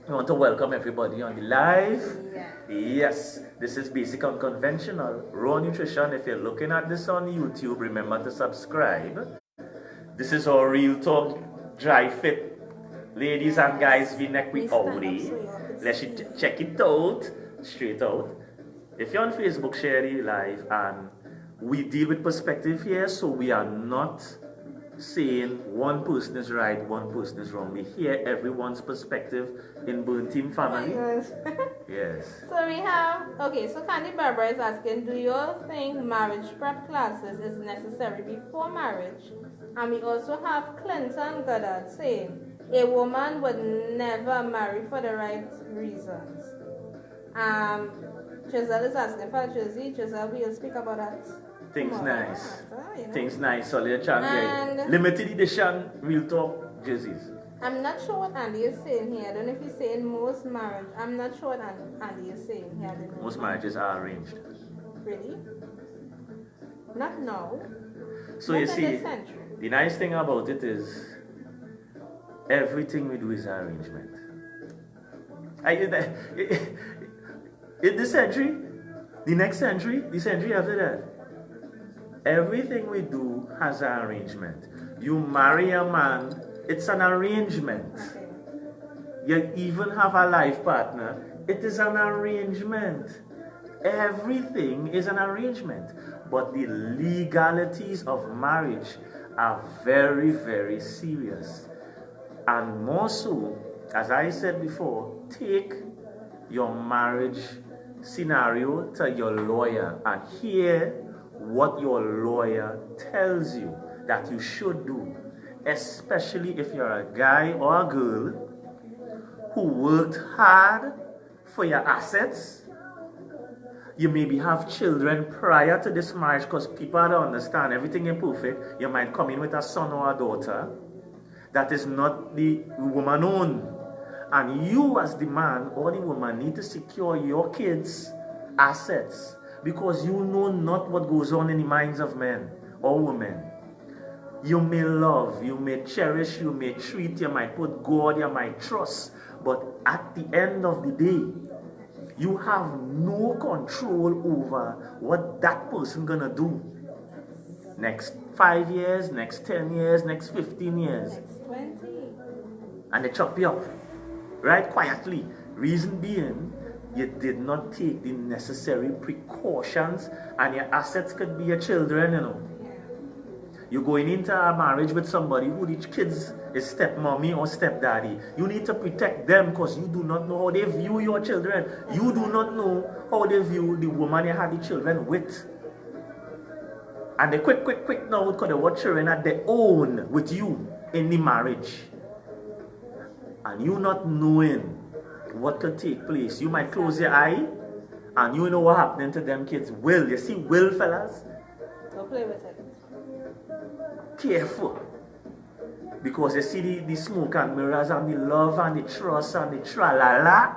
I want to welcome everybody on the live. Yeah. Yes, this is Basic Unconventional Raw Nutrition. If you're looking at this on YouTube, remember to subscribe. This is our Real Talk dry fit. Ladies and guys, V-neck with Audi. Let's check it out, straight out. If you're on Facebook, share it live, and we deal with perspective here, so we are not saying one person is right, one person is wrong. We hear everyone's perspective in Burn Team family. Oh my gosh. Yes. So we have, okay, so Candy Barbara is asking, do you all think marriage prep classes is necessary before marriage? And we also have Clinton Goddard saying, a woman would never marry for the right reasons. Giselle is asking for Jersey. Giselle, we'll speak about that. Things nice. You know. Things nice. So let's try limited edition real talk jerseys. I'm not sure what Andy is saying here. I don't know if he's saying most marriage. I'm not sure what Andy is saying here. Most marriages are arranged. Really? Not now. So you see, the nice thing about it is everything we do is arrangement. In this century, the next century, the century after that, everything we do has an arrangement. You marry a man, it's an arrangement. You even have a life partner, it is an arrangement. Everything is an arrangement. But the legalities of marriage are very, very serious. And more so, as I said before, take your marriage scenario to your lawyer and hear what your lawyer tells you that you should do, especially if you're a guy or a girl who worked hard for your assets. You maybe have children prior to this marriage, because people don't understand everything imperfect. You might come in with a son or a daughter that is not the woman owned. And you as the man or the woman need to secure your kids' assets, because you know not what goes on in the minds of men or women. You may love, you may cherish, you may treat, you might put God, you might trust, but at the end of the day, you have no control over what that person gonna do next 5 years, next 10 years, next 15 years. Next 20. And they chop you up, right, quietly. Reason being, you did not take the necessary precautions, and your assets could be your children, you know. You're going into a marriage with somebody who the kids is stepmommy or stepdaddy. You need to protect them, because you do not know how they view your children. You do not know how they view the woman you had the children with. And they quick now, because they want children at their own with you in the marriage. And you not knowing what could take place. You might close your eye and you know what happening to them kids. Will, you see will, fellas? Don't play with it. Careful. Because you see the smoke and mirrors and the love and the trust and the tra-la-la.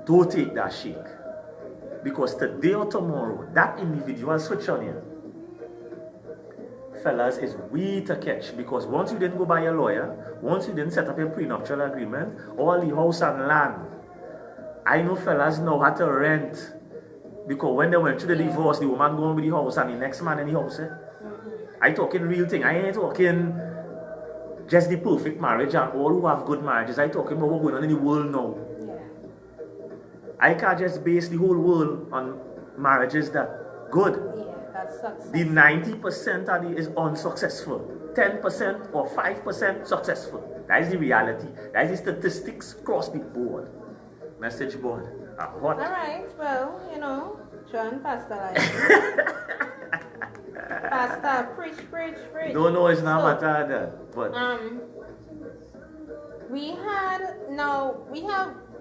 Don't take that shake. Because today or tomorrow, that individual switch on you. Fellas, is we to catch, because once you didn't go by your lawyer, once you didn't set up your prenuptial agreement, all the house and land, I know fellas know how to rent, because when they went through the divorce, the woman going with the house and the next man in the house. I talking real thing. I ain't talking just the perfect marriage and all who have good marriages. I talking about what's going on in the world now. I can't just base the whole world on marriages that good. That's success. The 90% is unsuccessful. 10% or 5% successful. That is the reality. That is the statistics across the board. Message board. What? Alright, well, you know, John, Pastor like Pastor, preach. Don't know, it's not matter that. But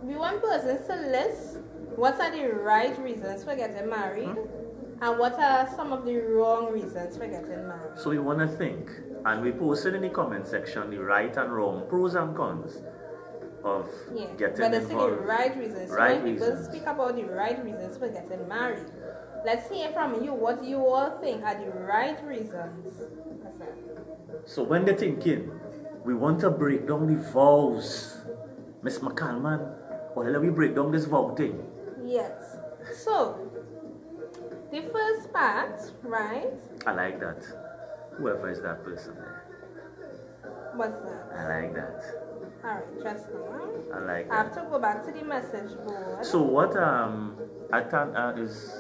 we want persons to list what are the right reasons for getting married and what are some of the wrong reasons for getting married. So we want to think, and we posted in the comment section the right and wrong, pros and cons of getting but involved. But the right reasons. So right when people reasons. speak about the right reasons for getting married, let's hear from you what you all think are the right reasons. So when they're thinking, we want to break down the vows, Miss McCalman, or let me break down this vow thing. Yes. So, the first part, right? I like that. Whoever is that person there. What's that? I like that. Alright, just now. I like I have that. to go back to the message board. So what I thought is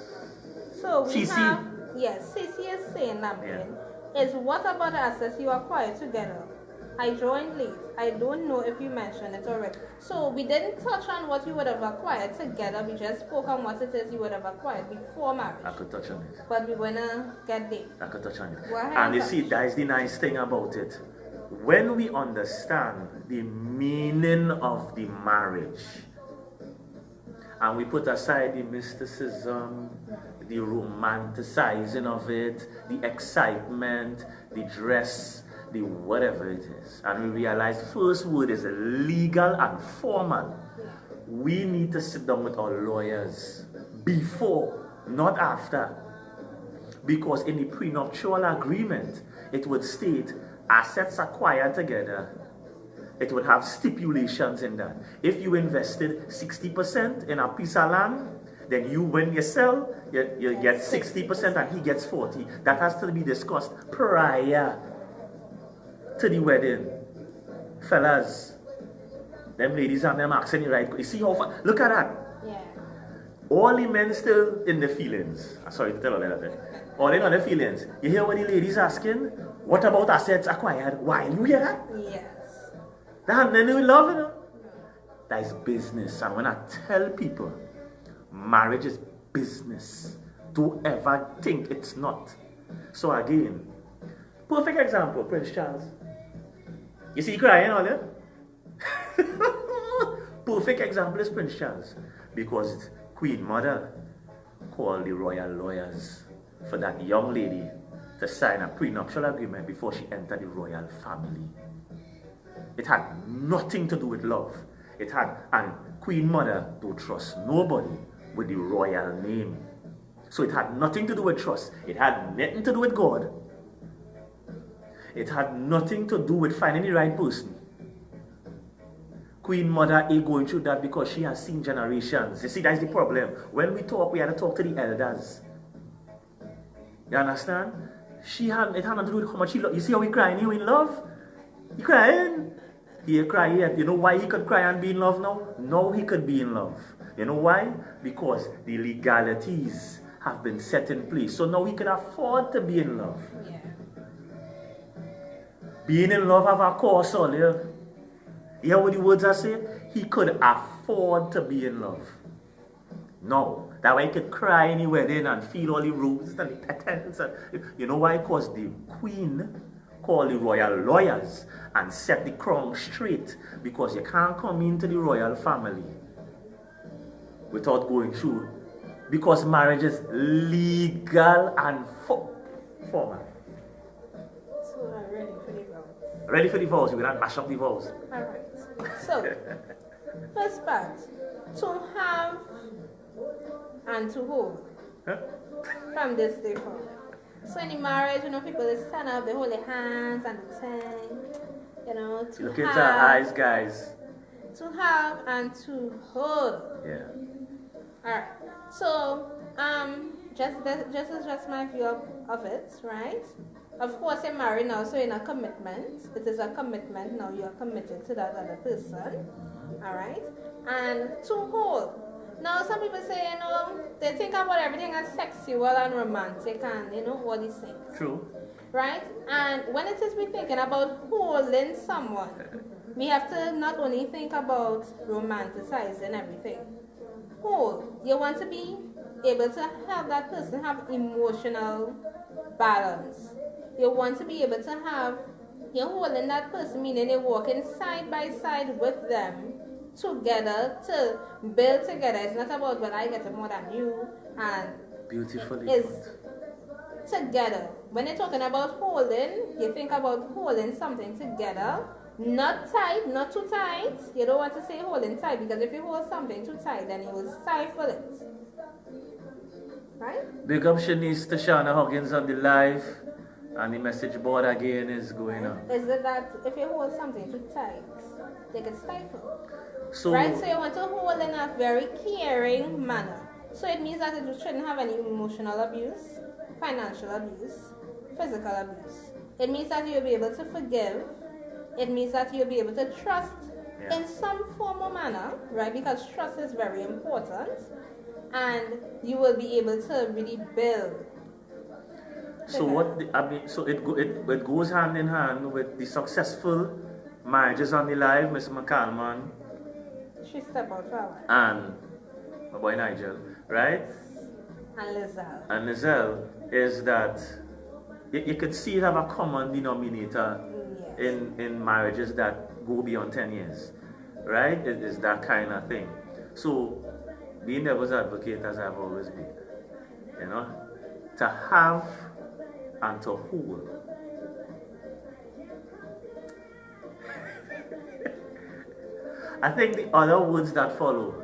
So we CC. have, yes, CC is saying something. Is what about the assets you acquired together? I joined late. I don't know if you mentioned it already. So we didn't touch on what you would have acquired together. We just spoke on what it is you would have acquired before marriage. I could touch on it. But we're gonna get there. I could touch on it. Go ahead And you touch. see, that is the nice thing about it. When we understand the meaning of the marriage, and we put aside the mysticism, the romanticizing of it, the excitement, the dress, the whatever it is, and we realize the first word is legal and formal. We need to sit down with our lawyers before, not after. Because in the prenuptial agreement, it would state assets acquired together. It would have stipulations in that. If you invested 60% in a piece of land, then you, when you sell, you get 60% and he gets 40%. That has to be discussed prior to the wedding. Fellas, them ladies and them asking you right. You see how far? Look at that. Yeah. All the men still in the feelings. Sorry to tell you that. All in on the feelings. You hear what the ladies asking? What about assets acquired? Why? You hear that? Yes. That then we love it. That is business. And when I tell people, marriage is business, don't ever think it's not. So again, perfect example, Prince Charles. You see crying on it? Perfect example is Prince Charles. Because Queen Mother called the royal lawyers for that young lady to sign a prenuptial agreement before she entered the royal family. It had nothing to do with love. It had, and Queen Mother don't trust nobody with the royal name. So it had nothing to do with trust. It had nothing to do with God. It had nothing to do with finding the right person. Queen Mother is going through that because she has seen generations. You see, that's the problem. When we talk, we have to talk to the elders. You understand? It had nothing to do with how much he loved. You see how he crying? You in love? He crying? He cry yet. You know why he could cry and be in love now? Now he could be in love. You know why? Because the legalities have been set in place. So now he can afford to be in love. Yeah. Being in love have a cost, all yeah. You hear what the words I say? He could afford to be in love. No. That way he could cry in the wedding and feel all the roses and the petals. You know why? Because the queen called the royal lawyers and set the crown straight. Because you can't come into the royal family without going through. Because marriage is legal and formal. So I'm ready for the vows. Ready for the vows? We're going to mash up the vows. Alright. So, first part. To have and to hold. Huh? From this day forward. So in the marriage, you know, people they stand up, they hold their hands and the tongue, you know, to Look have, into our eyes, guys. to have and to hold. Yeah. Alright. So, just my view of it, right? Of course, you're married now, so you're in a commitment. It is a commitment. Now you're committed to that other person. Alright? And to hold. Now, some people say, you know, they think about everything as sexual and romantic and, you know, all these things. True. Right? And when it is we're thinking about holding someone, we have to not only think about romanticizing everything. Hold. You want to be able to have that person have emotional balance. You want to be able to have, you're holding that person, meaning you're walking side by side with them together to build together. It's not about, well, I get more than you, and Beautifully it's put. together. When you're talking about holding, you think about holding something together, not tight, not too tight. You don't want to say holding tight, because if you hold something too tight, then you will stifle it. Right? Big up Shanice to Shana Huggins on the live, and the message board again is going on. Is it that if you hold something too tight, they can stifle? So, Right? So you want to hold in a very caring manner. So it means that it shouldn't have any emotional abuse, financial abuse, physical abuse. It means that you'll be able to forgive it means that you'll be able to trust Yeah. in some form or manner, right? Because trust is very important, and you will be able to really build. So it goes hand in hand with the successful marriages on the live, Mr. McCalman She step out forward. and my boy Nigel, right? And Lizelle. And Lizelle is that you could see it have a common denominator Yes. in marriages that go beyond 10 years, right? It is that kind of thing. So, being devil's advocate as I've always been, you know, to have and to hold. I think the other words that follow,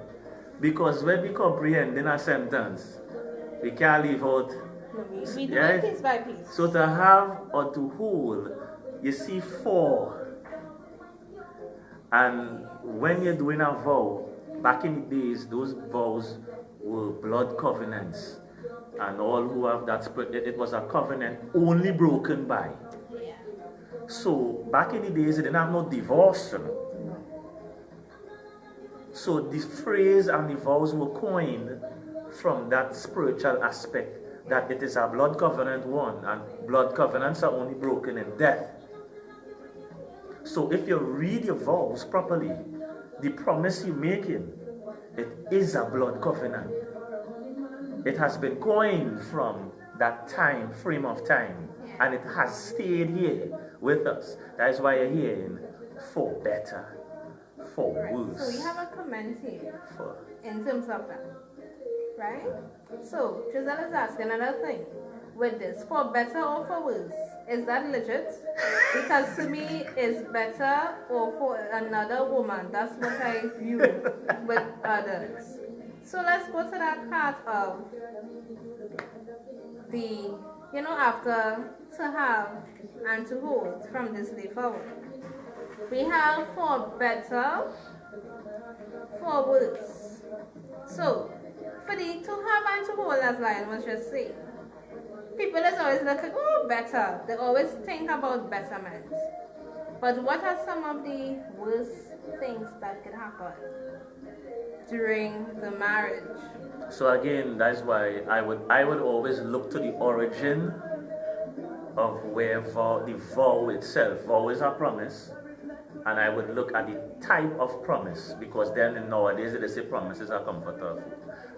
because when we comprehend in a sentence, we can't leave out. No, we do Yeah. it piece by piece. So to have or to hold, you see four. And when you're doing a vow, back in the days, those vows were blood covenants. And all who have that spirit, it was a covenant only broken by. Yeah. So back in the days, they didn't have no divorce. You know. So the phrase and the vows were coined from that spiritual aspect, that it is a blood covenant one, and blood covenants are only broken in death. So if you read your vows properly, the promise you're making, it is a blood covenant. It has been coined from that time, frame of time, and it has stayed here with us. That is why you're hearing for better, for Right. worse. So we have a comment here for in terms of that. Right? So Giselle is asking another thing. With this, for better or for worse, is that legit? Because to me, it's better or for another woman. That's what I view with others. So let's go to that part of the, after to have and to hold from this day forward. We have for better, for worse. So, for the to have and to hold, as Lion was just saying, people is always looking, oh, better. They always think about betterment. But what are some of the worst things that could happen during the marriage? So again, that's why I would always look to the origin of where the vow itself. Vow is a promise, and I would look at the type of promise, because then nowadays they say promises are comfortable,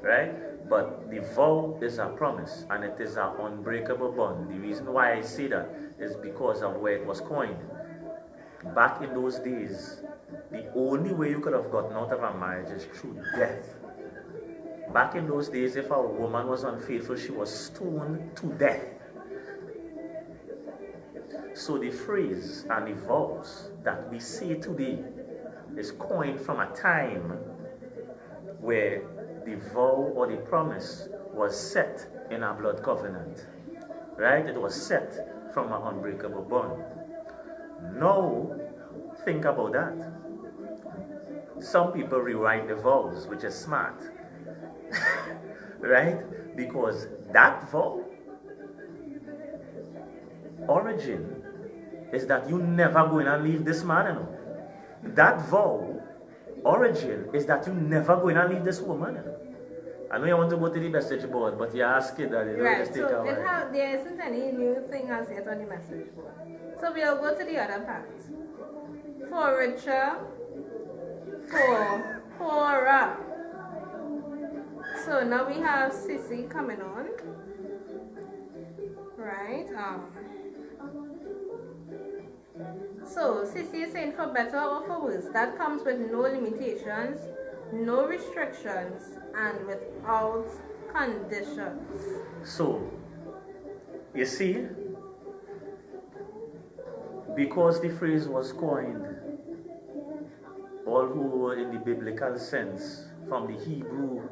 right? But the vow is a promise, and it is an unbreakable bond. The reason why I say that is because of where it was coined. Back in those days, the only way you could have gotten out of a marriage is through death. Back in those days, if a woman was unfaithful, she was stoned to death. So the phrase and the vows that we say today is coined from a time where the vow or the promise was set in a blood covenant. Right? It was set from an unbreakable bond. Now, think about that. Some people rewrite the vows, which is smart. Right? Because that vow origin is that you never going to leave this man. You know? That vow origin is that you never going to leave this woman. You know? I know you want to go to the message board, but you're asking that it Right, just take a so while. there isn't any new thing as yet on the message board. So we'll go to the other part. For richer, for poorer. So now we have Sissy coming on. Right. So Sissy is saying for better or for worse. That comes with no limitations, no restrictions, and without conditions. So, you see, because the phrase was coined, all who were in the biblical sense, from the Hebrew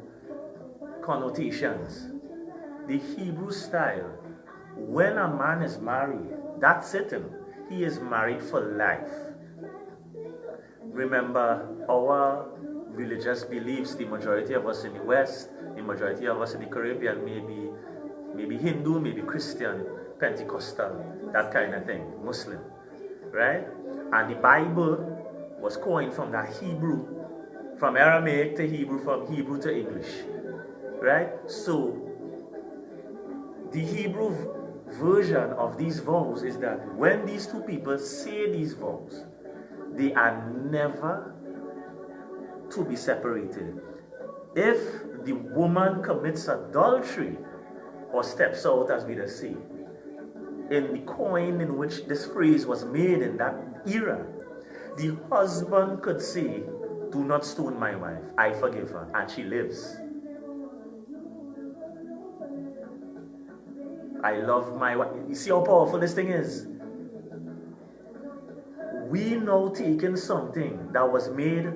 connotations, the Hebrew style, when a man is married, that's it. He is married for life. Remember, our religious beliefs, the majority of us in the West, the majority of us in the Caribbean, maybe Hindu, maybe Christian, Pentecostal, that kind of thing, Muslim, right? And the Bible was coined from that Hebrew, from Aramaic to Hebrew, from Hebrew to English. Right? So, the Hebrew version of these vows is that when these two people say these vows, they are never to be separated. If the woman commits adultery or steps out, as we just say, in the coin in which this phrase was made in that era, the husband could say, "Do not stone my wife, I forgive her, and she lives. I love my wife." You see how powerful this thing is? We now taking something that was made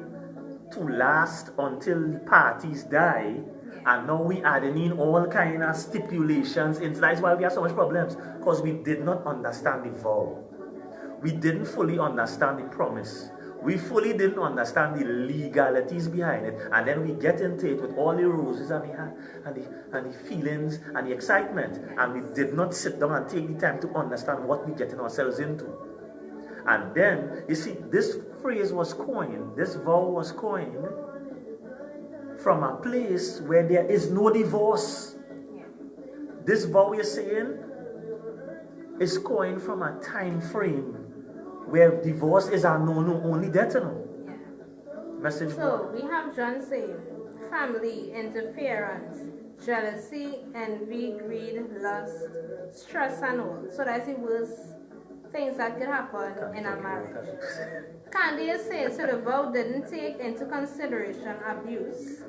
to last until the parties die, and now we adding in all kind of stipulations into that. Is why we have so much problems, because we did not understand the vow. We didn't fully understand the promise. We fully didn't understand the legalities behind it, and then we get into it with all the roses and the feelings and the excitement, and we did not sit down and take the time to understand what we're getting ourselves into. And then, you see, this phrase was coined, this vow was coined from a place where there is no divorce. This vow you're saying is coined from a time frame where divorce is a no, only death. Message. So, we have John saying, family, interference, jealousy, envy, greed, lust, stress and all. So that's the worst things that could happen in a marriage. Candy is saying, so the vow didn't take into consideration abuse.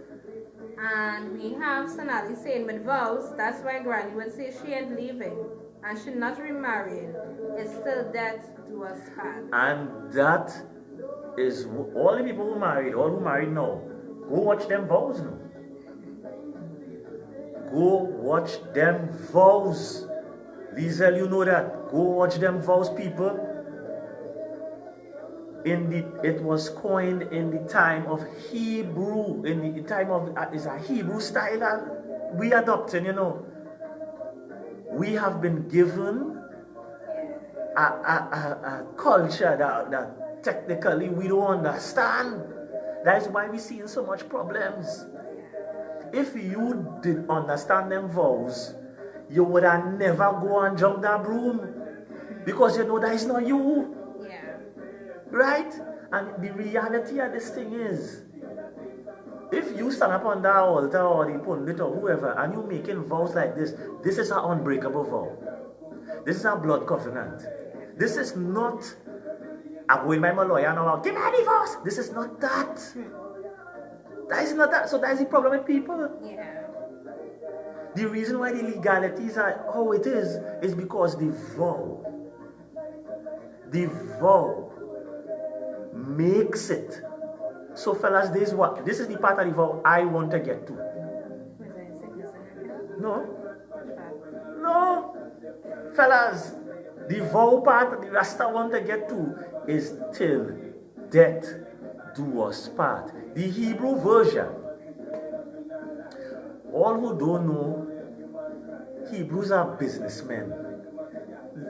And we have Sonali saying, with vows, that's why Granny would say she ain't leaving and she not remarrying. It's still death do us part. And that is all the people who married, all who married now. Go watch them vows now. Go watch them vows. Liesel, you know that. Go watch them vows, people. It was coined in the time of Hebrew, in the time of, it's a Hebrew style that we adopting, you know. We have been given a culture that technically we don't understand. That is why we're seeing so much problems. If you did understand them vows, you would have never go and jump that broom, because you know that is not you. Right? And the reality of this thing is, if you stand up on that altar or the pundit or whoever and you making vows like this is an unbreakable vow. This is a blood covenant. This is not, I'm going by my lawyer now, give me a divorce. This is not that. That is not that. So that is the problem with people. The reason why the legalities are how it is because the vow makes it. So fellas, this is the part of the vow I want to get to. No. Fellas, the vow part the Rasta want to get to is till death do us part. The Hebrew version. All who don't know, Hebrews are businessmen.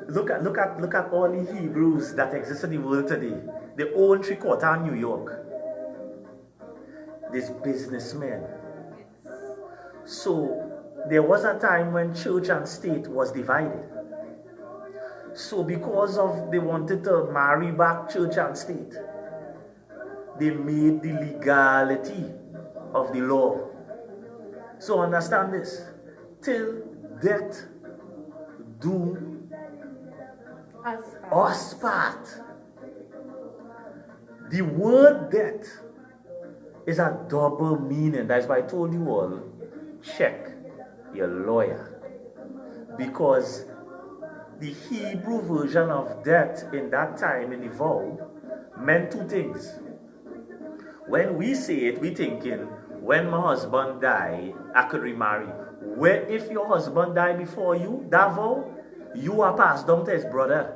Look at all the Hebrews that exist in the world today. They own 3/4 New York. These businessmen. So there was a time when church and state was divided. So because of they wanted to marry back church and state, they made the legality of the law. So understand this. Till death do us part. The word death is a double meaning. That's why I told you all, check your lawyer. Because the Hebrew version of death in that time in the vow meant two things. When we say it, we thinking, when my husband die, I could remarry. Where if your husband died before you, that vow, you are passed down to his brother.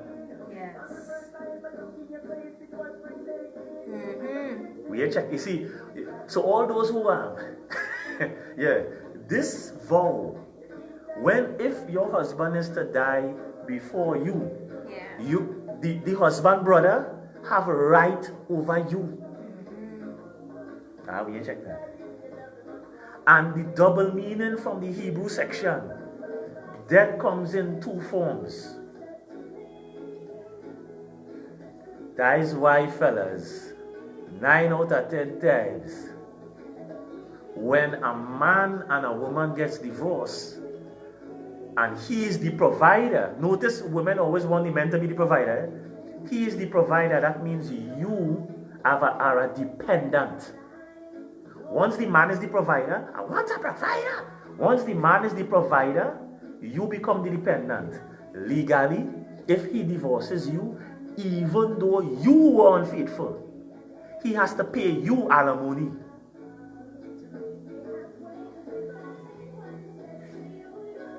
We check. You see, so all those who are, this vow, if your husband is to die before you, the husband brother have a right over you. We check that. And the double meaning from the Hebrew section, death comes in two forms. That is why, fellas, 9 out of 10 times, when a man and a woman gets divorced, and he is the provider, notice women always want the men to be the provider. He is the provider, that means you are a dependent. Once the man is the provider, I want a provider. Once the man is the provider, you become the dependent. Legally, if he divorces you, even though you were unfaithful, he has to pay you alimony.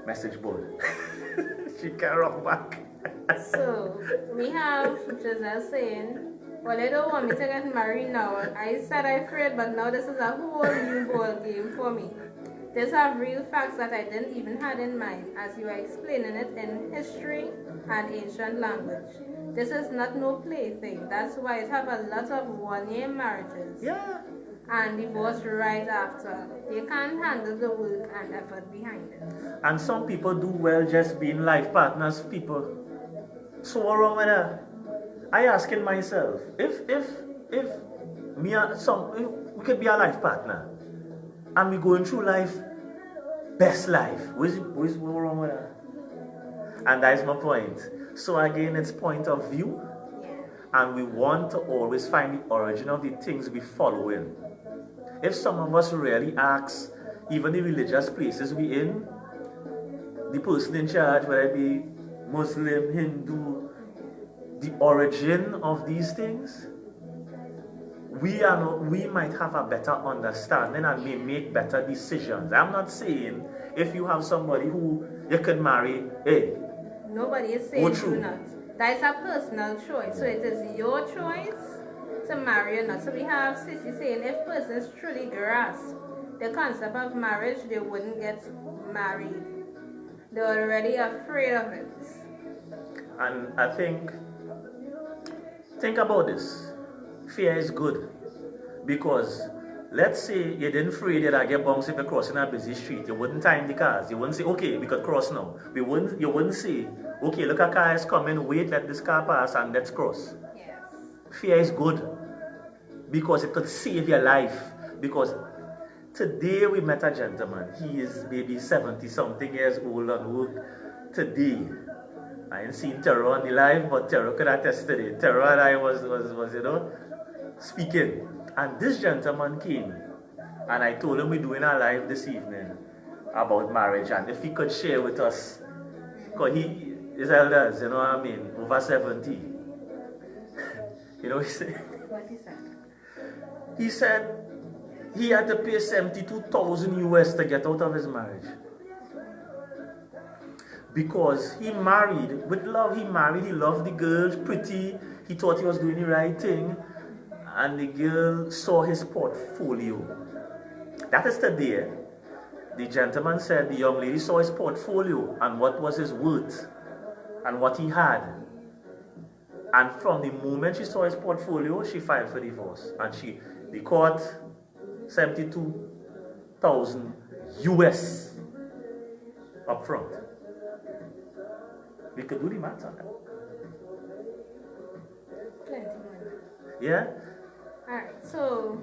Message board. She can't rock back. So, we have Giselle saying, well, they don't want me to get married now. I said I prayed, but now this is a whole new ball game for me. These are real facts that I didn't even have in mind, as you are explaining it in history and ancient language. This is not no plaything. That's why it have a lot of one-year marriages. Yeah. And divorce right after. They can't handle the work and effort behind it. And some people do well just being life partners, people. So what wrong with that? I asking myself, if me and if we could be a life partner and we going through life, best life, what's wrong with that? And that is my point. So again, it's point of view, and we want to always find the origin of the things we following. If some of us really ask, even the religious places we in, the person in charge, whether it be Muslim, Hindu, the origin of these things, we might have a better understanding and may make better decisions. I'm not saying if you have somebody who you can marry, hey, nobody is saying do not. That is a personal choice. So it is your choice to marry or not. So we have Sissy saying if persons truly grasp the concept of marriage, they wouldn't get married. They're already afraid of it. And I think about this. Fear is good. Because let's say you didn't afraid that I get bounced if you're crossing a busy street. You wouldn't time the cars. You wouldn't say, okay, we could cross now. You wouldn't say, okay, look, a car is coming, wait, let this car pass and let's cross. Yes. Fear is good. Because it could save your life. Because today we met a gentleman. He is maybe 70 something years old and work today. I ain't seen Terror on the live, but Terror could attest today. Terror and I was speaking. And this gentleman came, and I told him we're doing a live this evening about marriage, and if he could share with us, because he is elders, you know what I mean, over 70. You know what he said? What he said? He said he had to pay 72,000 US to get out of his marriage. Because he married with love. He loved the girl, pretty, he thought he was doing the right thing, and the girl saw his portfolio. That is today. The gentleman said the young lady saw his portfolio and what was his worth and what he had. And from the moment she saw his portfolio, she filed for divorce. And the court, 72,000 US up front. We could do the math on that. Plenty money. Yeah? Alright, so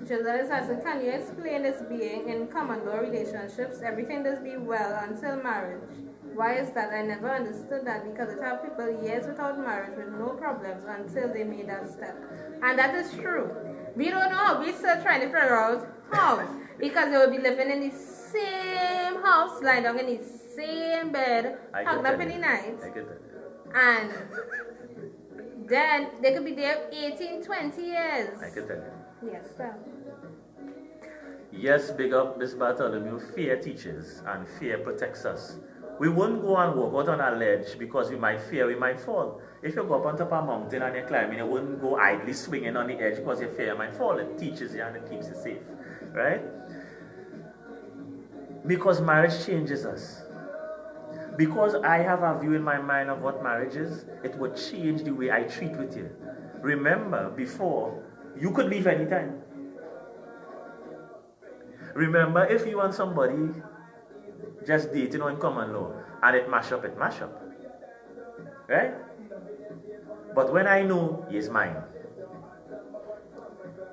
Giselle is asking, can you explain this being in common law relationships? Everything does be well until marriage. Why is that? I never understood that, because it have people years without marriage with no problems until they made that step. And that is true. We don't know. We're still trying to figure out how. Because they will be living in the same house, lying down in the same bed, hugged up in the night. I get that. And then they could be there 18, 20 years. I can tell you. Yes, sir. Yes, big up Miss Bartholomew. Fear teaches and fear protects us. We wouldn't go and walk out on a ledge because we might fear we might fall. If you go up on top of a mountain and you're climbing, you wouldn't go idly swinging on the edge because you fear you might fall. It teaches you and it keeps you safe. Right? Because marriage changes us. Because I have a view in my mind of what marriage is, it would change the way I treat with you. Remember, before, you could leave anytime. Remember, if you want somebody just dating on common law and it mash up, right? But when I know he is mine,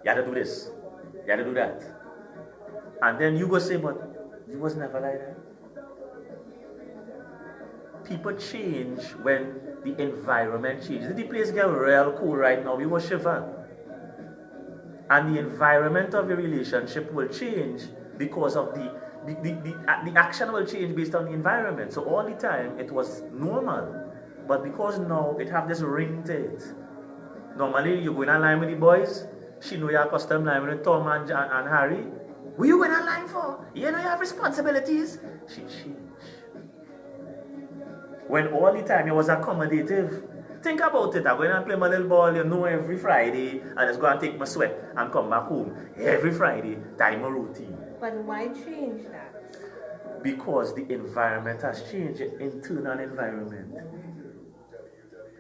you had to do this, you had to do that, and then you go say, but you was never like that. People change when the environment changes. If the place get real cool right now, we will shiver. And the environment of the relationship will change because of the action will change based on the environment. So all the time it was normal. But because now it have this ring to it. Normally you go in a line with the boys, she know your custom line with Tom and Harry. What you going in a line for? You know you have responsibilities. She changed. When all the time you was accommodative. Think about it. I'm going to play my little ball, every Friday, and just go and take my sweat and come back home. Every Friday, time a routine. But why change that? Because the environment has changed, the internal environment.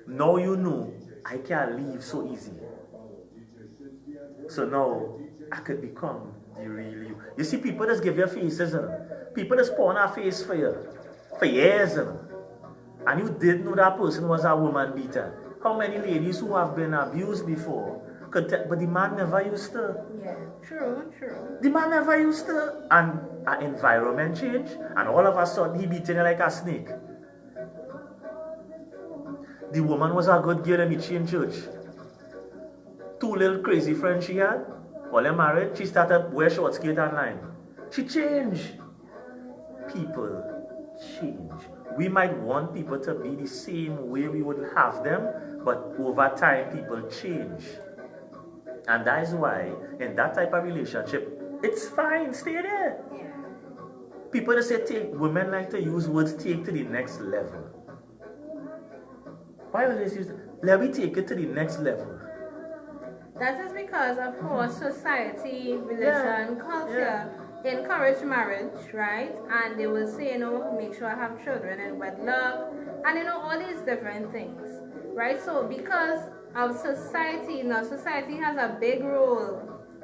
Now you know I can't leave so easy. So now I could become the real you. You see, people just give you faces. People just pawn a face for you. For years. And you didn't know that person was a woman beater. How many ladies who have been abused before could tell, but the man never used to. Yeah, true. The man never used to. And our environment changed, and all of a sudden he beating her like a snake. The woman was a good girl in the chain church. 2 little crazy friends she had. All them married, she started wear short skirt online. She changed. People change. We might want people to be the same way we would have them, but over time people change. And that is why in that type of relationship, it's fine, stay there. Yeah. People that say women like to use words take to the next level. Why always use let me take it to the next level? That is because of how society, religion, culture encourage marriage, right? And they will say, make sure I have children in wedlock, and all these different things, right? So because of society, society has a big role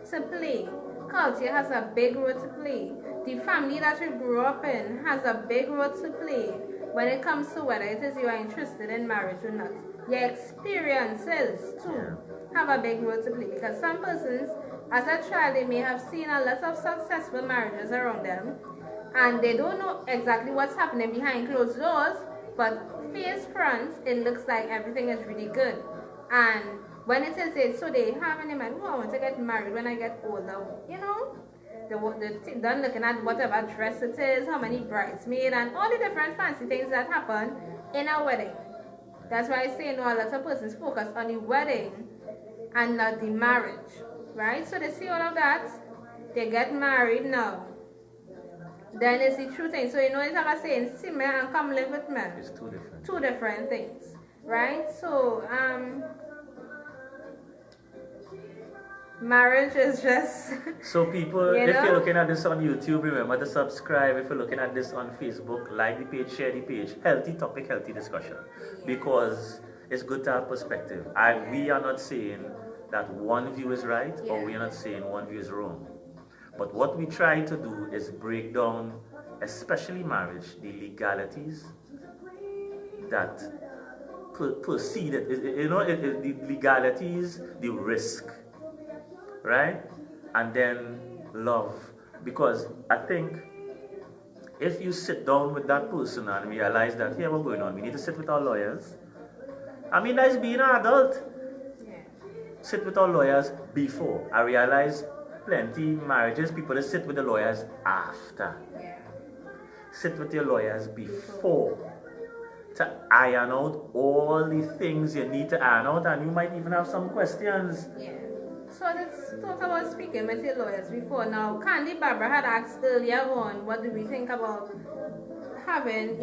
to play. Culture has a big role to play. The family that you grew up in has a big role to play when it comes to whether it is you are interested in marriage or not. Your experiences too have a big role to play, because some persons, as a child, they may have seen a lot of successful marriages around them, and they don't know exactly what's happening behind closed doors, but face front, it looks like everything is really good. And when it is it, so they have in their mind, I want to get married when I get older, They're done looking at whatever dress it is, how many bridesmaids, and all the different fancy things that happen in a wedding. That's why I say, a lot of persons focus on the wedding and not the marriage, right? So they see all of that, they get married now. Then it's the true thing. So it's like a saying, see me and come live with me. It's two different. Two different things, right? So marriage is just so people, if you're looking at this on YouTube, remember to subscribe. If you're looking at this on Facebook, like the page, share the page. Healthy topic, healthy discussion, because it's good to have perspective. We are not saying that one view is right, or we are not saying one view is wrong. But what we try to do is break down, especially marriage, the legalities that precede it. The legalities, the risk, right? And then love. Because I think if you sit down with that person and realize that, here, what's going on? We need to sit with our lawyers. That's being an adult. Sit with our lawyers before. I realize plenty marriages, people that sit with the lawyers after. Sit with your lawyers before to iron out all the things you need to iron out, and you might even have some questions. So let's talk about speaking with your lawyers before. Now, Candy Barbara had asked earlier on, what do we think about having,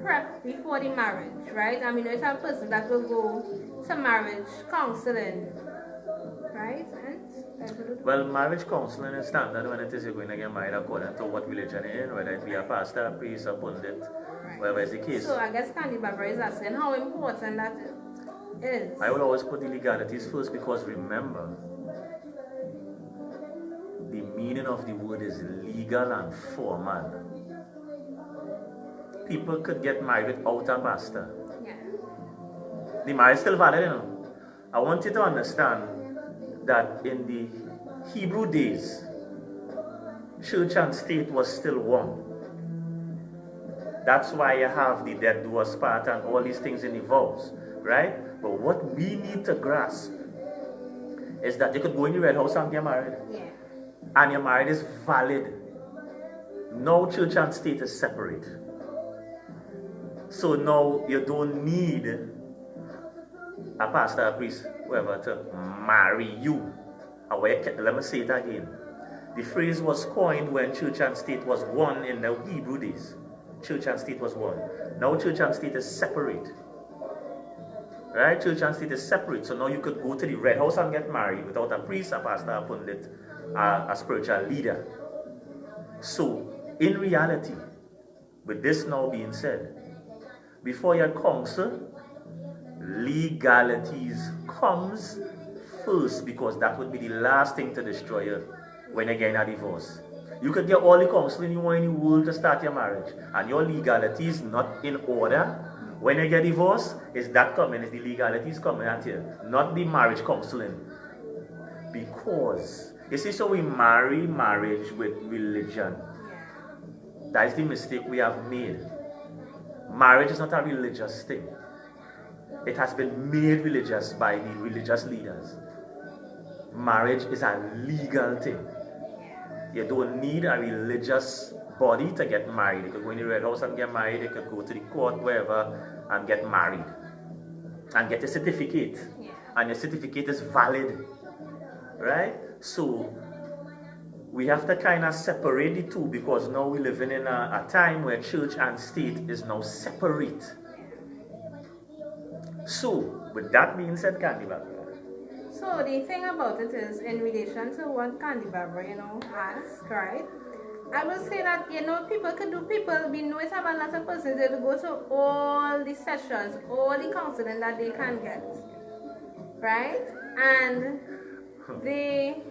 prep before the marriage, right? It's a person that will go to marriage counseling, right? Well, marriage counseling is standard when it is you're going to get married according to what religion you're in, whether it be a pastor, a priest, a pundit, whatever is the case. So I guess Candy Barbara is asking how important that is. I will always put the legalities first because remember, the meaning of the word is legal and formal. People could get married without a pastor. Yeah. The marriage is still valid, you know. I want you to understand that in the Hebrew days, church and state was still one. That's why you have the dead doers part and all these things in the vows, right? But what we need to grasp is that you could go in the red house and get married. Yeah. And your marriage is valid. No, church and state is separate. So now you don't need a pastor, a priest, whoever to marry you. Let me say it again. The phrase was coined when church and state was one in the Hebrew days. Church and state was one. Now church and state is separate. Right? Church and state is separate. So now you could go to the red house and get married without a priest, a pastor, a pundit, a spiritual leader. So, in reality, with this now being said, before you counsel, legalities comes first because that would be the last thing to destroy you when you're getting a divorce. You could get all the counseling you want in the world to start your marriage, and your legality is not in order. When you get divorced, is that coming? Is the legalities coming at you, not the marriage counseling? Because you see, so we marry marriage with religion. That is the mistake we have made. Marriage is not a religious thing. It has been made religious by the religious leaders. Marriage is a legal thing. You don't need a religious body to get married. You could go in the red house and get married. You could go to the court, wherever, and get married. And get a certificate. Yeah. And your certificate is valid. Right? So, we have to kind of separate the two because now we're living in a time where church and state is now separate. So, with that being said, Candy Barbara. So the thing about it is, in relation to what Candy Barbara, asked, right? I will say that, we know it have a lot of persons that go to all the sessions, all the counseling that they can get, right? And they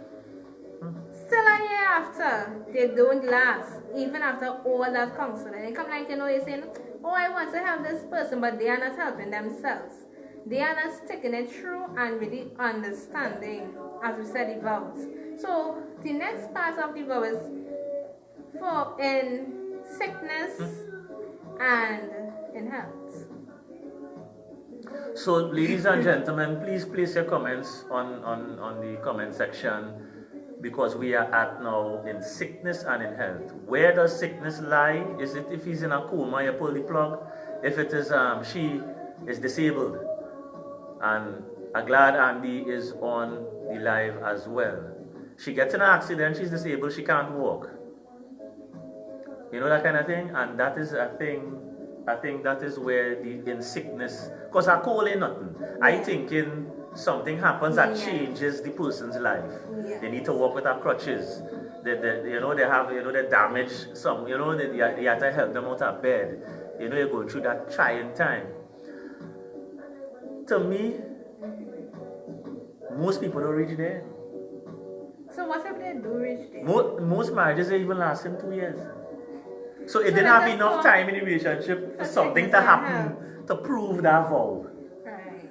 still a year after, they don't last, even after all that counseling. They come like, you're saying, oh, I want to help this person, but they are not helping themselves. They are not sticking it through and really understanding, as we said, the vows. So the next part of the vow is for in sickness and in health. So, ladies and gentlemen, please place your comments on the comment section because we are at now in sickness and in health. Where does sickness lie? Is it if he's in a coma, you pull the plug? If it is she is disabled. And I'm glad Andy is on the live as well. She gets in an accident, she's disabled, she can't walk. You know that kind of thing? And that is a thing, I think that is where the in sickness, because I call it nothing. I thinking something happens that changes the person's life. They need to walk with their crutches. They damage some, you have to help them out of bed. You're going through that trying time. To me, most people don't reach there. So what if they do reach there? Most marriages are even lasting 2 years. So it didn't have enough time in the relationship for something to happen to prove that vow. Right.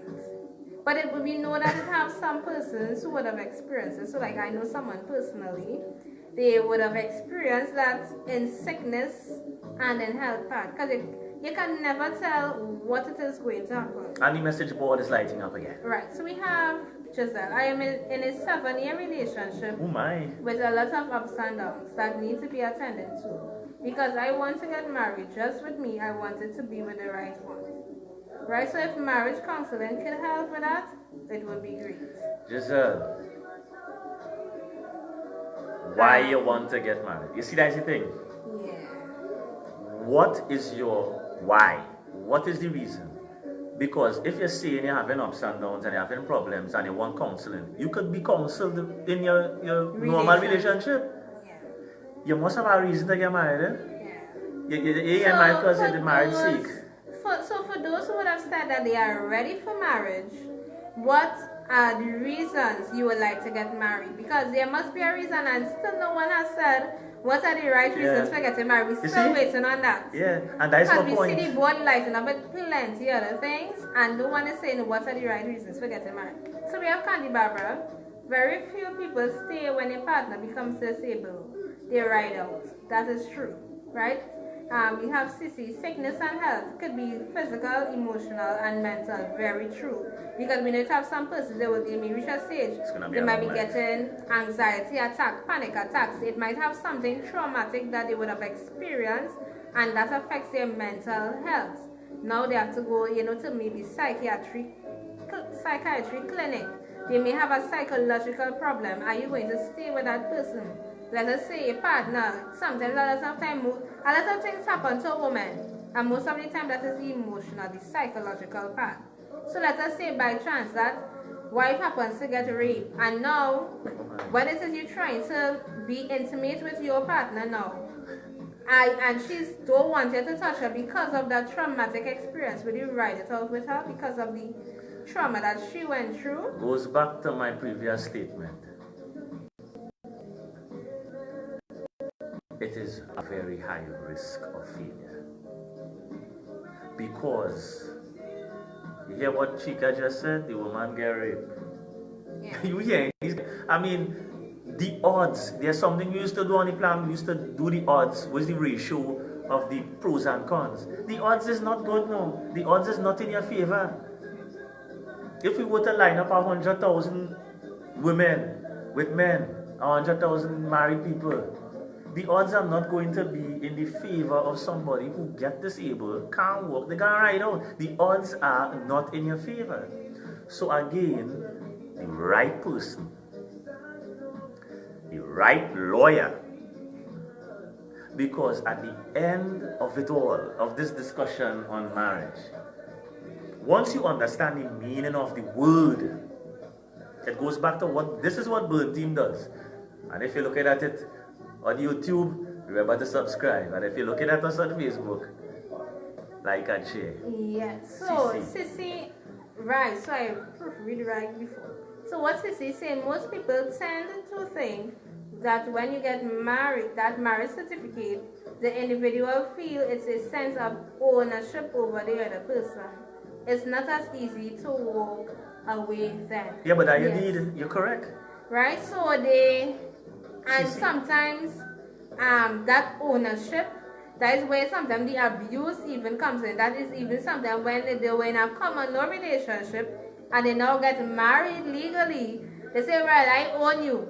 But we know that it have some persons who would have experienced it. So like I know someone personally, they would have experienced that in sickness and in health part. Because you can never tell what it is going to happen. And the message board is lighting up again. Right, so we have Giselle. I am in a 7-year relationship with a lot of ups and downs that need to be attended to. Because I want to get married just with me, I want it to be with the right one. Right, so if marriage counseling can help with that, it would be great. Giselle, why you want to get married? You see, that's the thing. Yeah. What is your why? What is the reason? Because if you're saying you're having ups and downs and you're having problems and you want counseling, you could be counseled in your normal relationship. Yeah. You must have a reason to get married. Yeah. You get married because you're the marriage seek. So for those who would have said that they are ready for marriage, what are the reasons you would like to get married? Because there must be a reason, and still no one has said what are the right reasons for getting married. We're still waiting on that. Yeah, and that's my point. Because we see the board lighting up with plenty other things, and no one is saying what are the right reasons for getting married. So we have Candy Barbara. Very few people stay when a partner becomes disabled. They ride out. That is true, right? We have Sissy. Sickness and health could be physical, emotional, and mental. Very true. Because we know to have some persons they may reach a stage, they might be getting anxiety attack, panic attacks. It might have something traumatic that they would have experienced, and that affects their mental health. Now they have to go, to maybe psychiatry clinic. They may have a psychological problem. Are you going to stay with that person? Let us say a partner. Sometimes a lot of things happen to a woman, and most of the time that is the emotional, the psychological part. So let us say by chance that wife happens to get raped, and now when it is you trying to be intimate with your partner now, and she's don't want you to touch her because of that traumatic experience, will you ride it out with her because of the trauma that she went through? Goes back to my previous statement. It is a very high risk of failure. Because, you hear what Chica just said? The woman get raped. Yeah. You hear? I mean, the odds, there's something we used to do on the plan. We used to do the odds. What's the ratio of the pros and cons? The odds is not good, no. The odds is not in your favor. If we were to line up 100,000 women with men, 100,000 married people, the odds are not going to be in the favor of somebody who get disabled, can't walk, they can't ride out. The odds are not in your favor. So again, the right person, the right lawyer, because at the end of it all, of this discussion on marriage, once you understand the meaning of the word, it goes back to this is what Burn Team does. And if you're looking at it on YouTube, remember to subscribe. And if you're looking at us on Facebook, like and share. Yes. So, Sissy, right. So, I proofread right before. So, what Sissy is saying, most people tend to think that when you get married, that marriage certificate, the individual feel it's a sense of ownership over the other person. It's not as easy to walk away then. Yeah, but you're correct. Right? So, sometimes that ownership, that is where sometimes the abuse even comes in. That is even sometimes when they were in a common law relationship and they now get married legally, they say, well, I own you.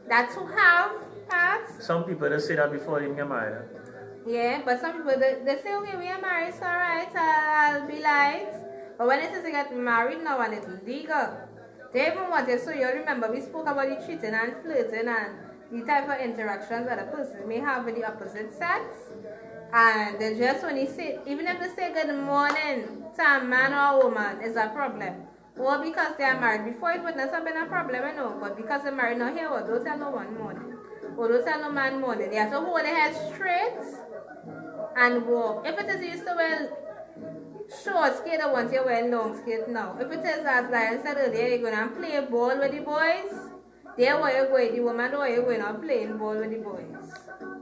That's who have that. Some people just say that before they get married. Yeah, but some people, they say, okay, we are married, so alright, I'll be light. But when it is to get married now and it's legal, they even want it. So you remember, we spoke about the cheating and flirting and the type of interactions that a person may have with the opposite sex. And they just when you say, even if they say good morning to a man or a woman is a problem. Or because they are married. Before it would not have been a problem, but because they're married now here, don't tell no one morning. Or don't tell no man morning. They have to hold their head straight and walk. If it is used to wear short skirt, I want you to wear long skirt now. If it is as Lion said earlier, you're going to play ball with the boys, there where you're going, the woman where you're going to playing ball with the boys.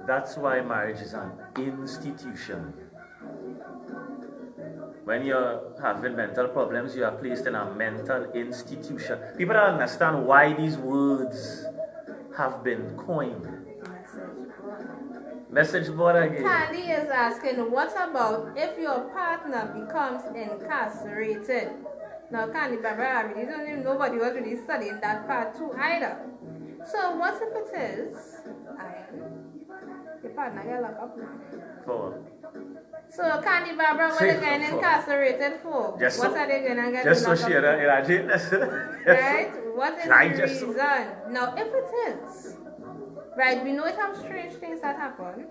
That's why marriage is an institution. When you're having mental problems, you are placed in a mental institution. People don't understand why these words have been coined. Message board again. Candy is asking, what about if your partner becomes incarcerated? Now, Candy Barbara, really don't even nobody was really studying that part too either. So, what if it is, your partner get locked up now? For so, Candy Barbara, what are they getting incarcerated for? What are they going to get just so locked she up for? Right? What is the reason? Now, if it is, right, we know it have strange things that happen.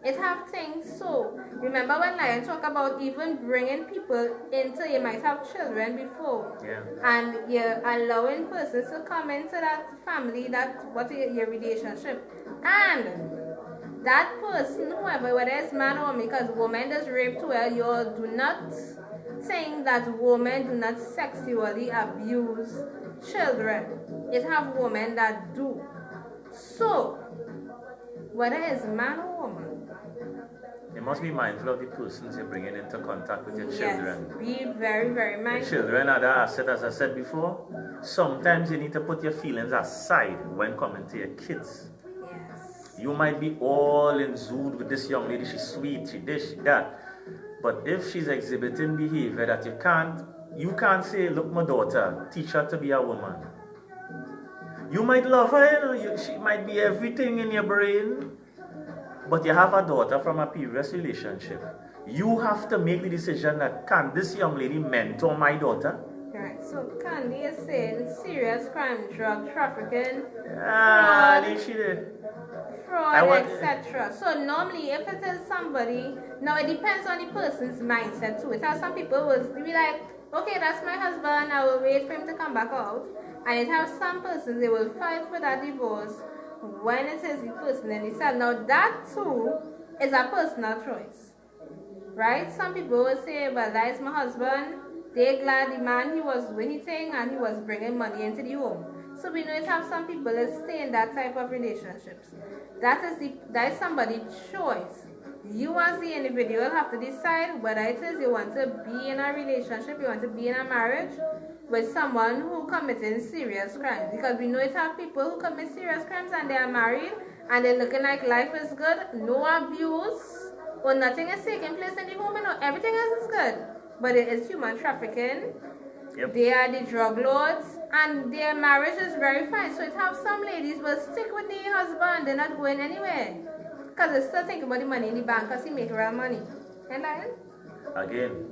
It have things, so remember when Lion talk about even bringing people into, you might have children before. Yeah. And you're allowing persons to come into that family, that what is your relationship. And that person, whoever, whether it's man or woman, because woman does rape too, well, you do not think that women do not sexually abuse children. It have women that do. So, whether it's man or woman, you must be mindful of the persons you're bringing into contact with your children. Yes, be very, very mindful. Your children are the asset, as I said before. Sometimes you need to put your feelings aside when coming to your kids. Yes. You might be all enthused with this young lady, she's sweet, she this, she that. But if she's exhibiting behavior that you can't say, look, my daughter, teach her to be a woman. You might love her, she might be everything in your brain, but you have a daughter from a previous relationship. You have to make the decision that, can this young lady mentor my daughter? Right, so Candy is saying serious crime, drug trafficking, fraud, etc. So normally if it is somebody, now it depends on the person's mindset too. It has some people will be like, okay, that's my husband, I will wait for him to come back out. And it has some persons, they will fight for that divorce when it is the person in itself. Now that too is a personal choice, right? Some people will say, well, that is my husband, they're glad the man, he was winning and he was bringing money into the home. So we know it have some people that stay in that type of relationships. That is somebody's choice. You as the individual have to decide whether it is you want to be in a relationship, you want to be in a marriage with someone who committing serious crimes. Because we know it have people who commit serious crimes and they are married and they're looking like life is good, no abuse, or nothing is taking place in the home, and everything else is good. But it is human trafficking. Yep. They are the drug lords, and their marriage is very fine. So it have some ladies will stick with the husband, they're not going anywhere. Because they still think about the money in the bank because he make real money. And Lion? Again,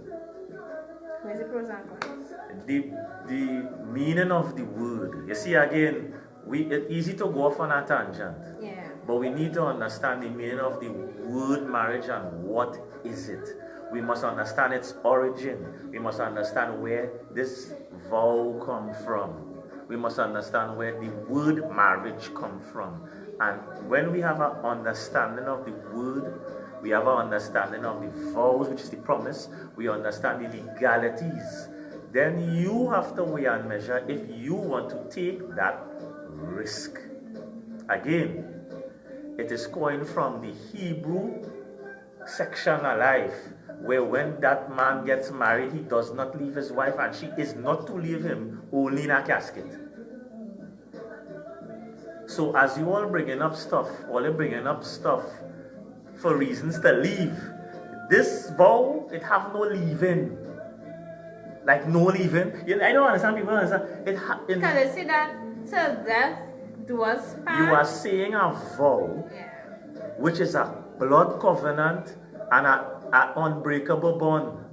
Where's the pros and cons? the meaning of the word. You see, again, it's easy to go off on a tangent. Yeah. But we need to understand the meaning of the word marriage and what is it. We must understand its origin. We must understand where this vow comes from. We must understand where the word marriage comes from. And when we have an understanding of the word, we have an understanding of the vows, which is the promise, we understand the legalities. Then you have to weigh and measure if you want to take that risk. Again, it is coined from the Hebrew section of life, where when that man gets married, he does not leave his wife, and she is not to leave him only in a casket. So as you all bringing up stuff for reasons to leave, this vow, it have no leaving. Like no leaving. I don't understand, people understand. Because they say that till death do us part. You are saying a vow, which is a blood covenant and an unbreakable bond.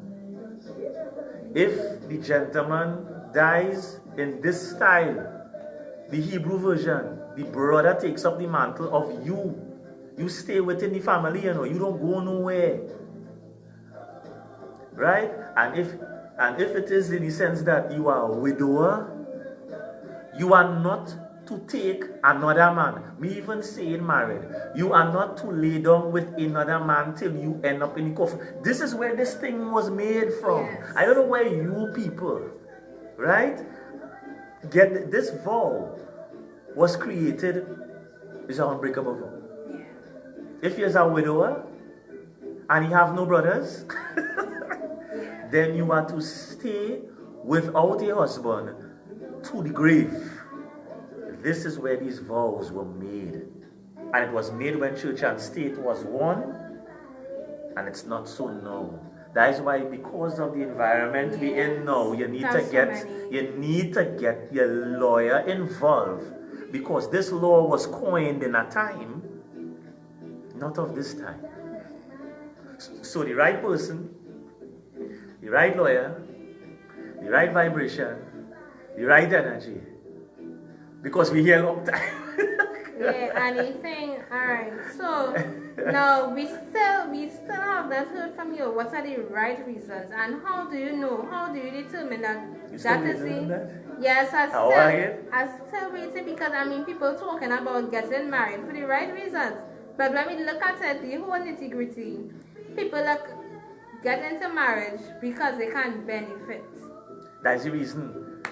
If the gentleman dies in this style, the Hebrew version, the brother takes up the mantle of you. You stay within the family, you don't go nowhere. Right? And if it is in the sense that you are a widower, you are not to take another man. Me even saying married. You are not to lay down with another man till you end up in the coffin. This is where this thing was made from. Yes. I don't know where you people, right, get this vow was created. Is an unbreakable vow. Yeah. If you're a widower and you have no brothers, then you are to stay without a husband to the grave. This is where these vows were made. And it was made when church and state was one, and it's not so now. That is why, because of the environment we're in now, you need to get your lawyer involved, because this law was coined in a time not of this time. So the right person, the right lawyer, the right vibration, the right energy, because we're here a long time. Yeah, and you think, alright, so now we still have not heard from you. What are the right reasons, and how do you know? How do you determine that that is the? Yes, I still waiting, because I mean people talking about getting married for the right reasons. But when we look at it, the whole nitty-gritty, people get into marriage because they can benefit. That's the reason.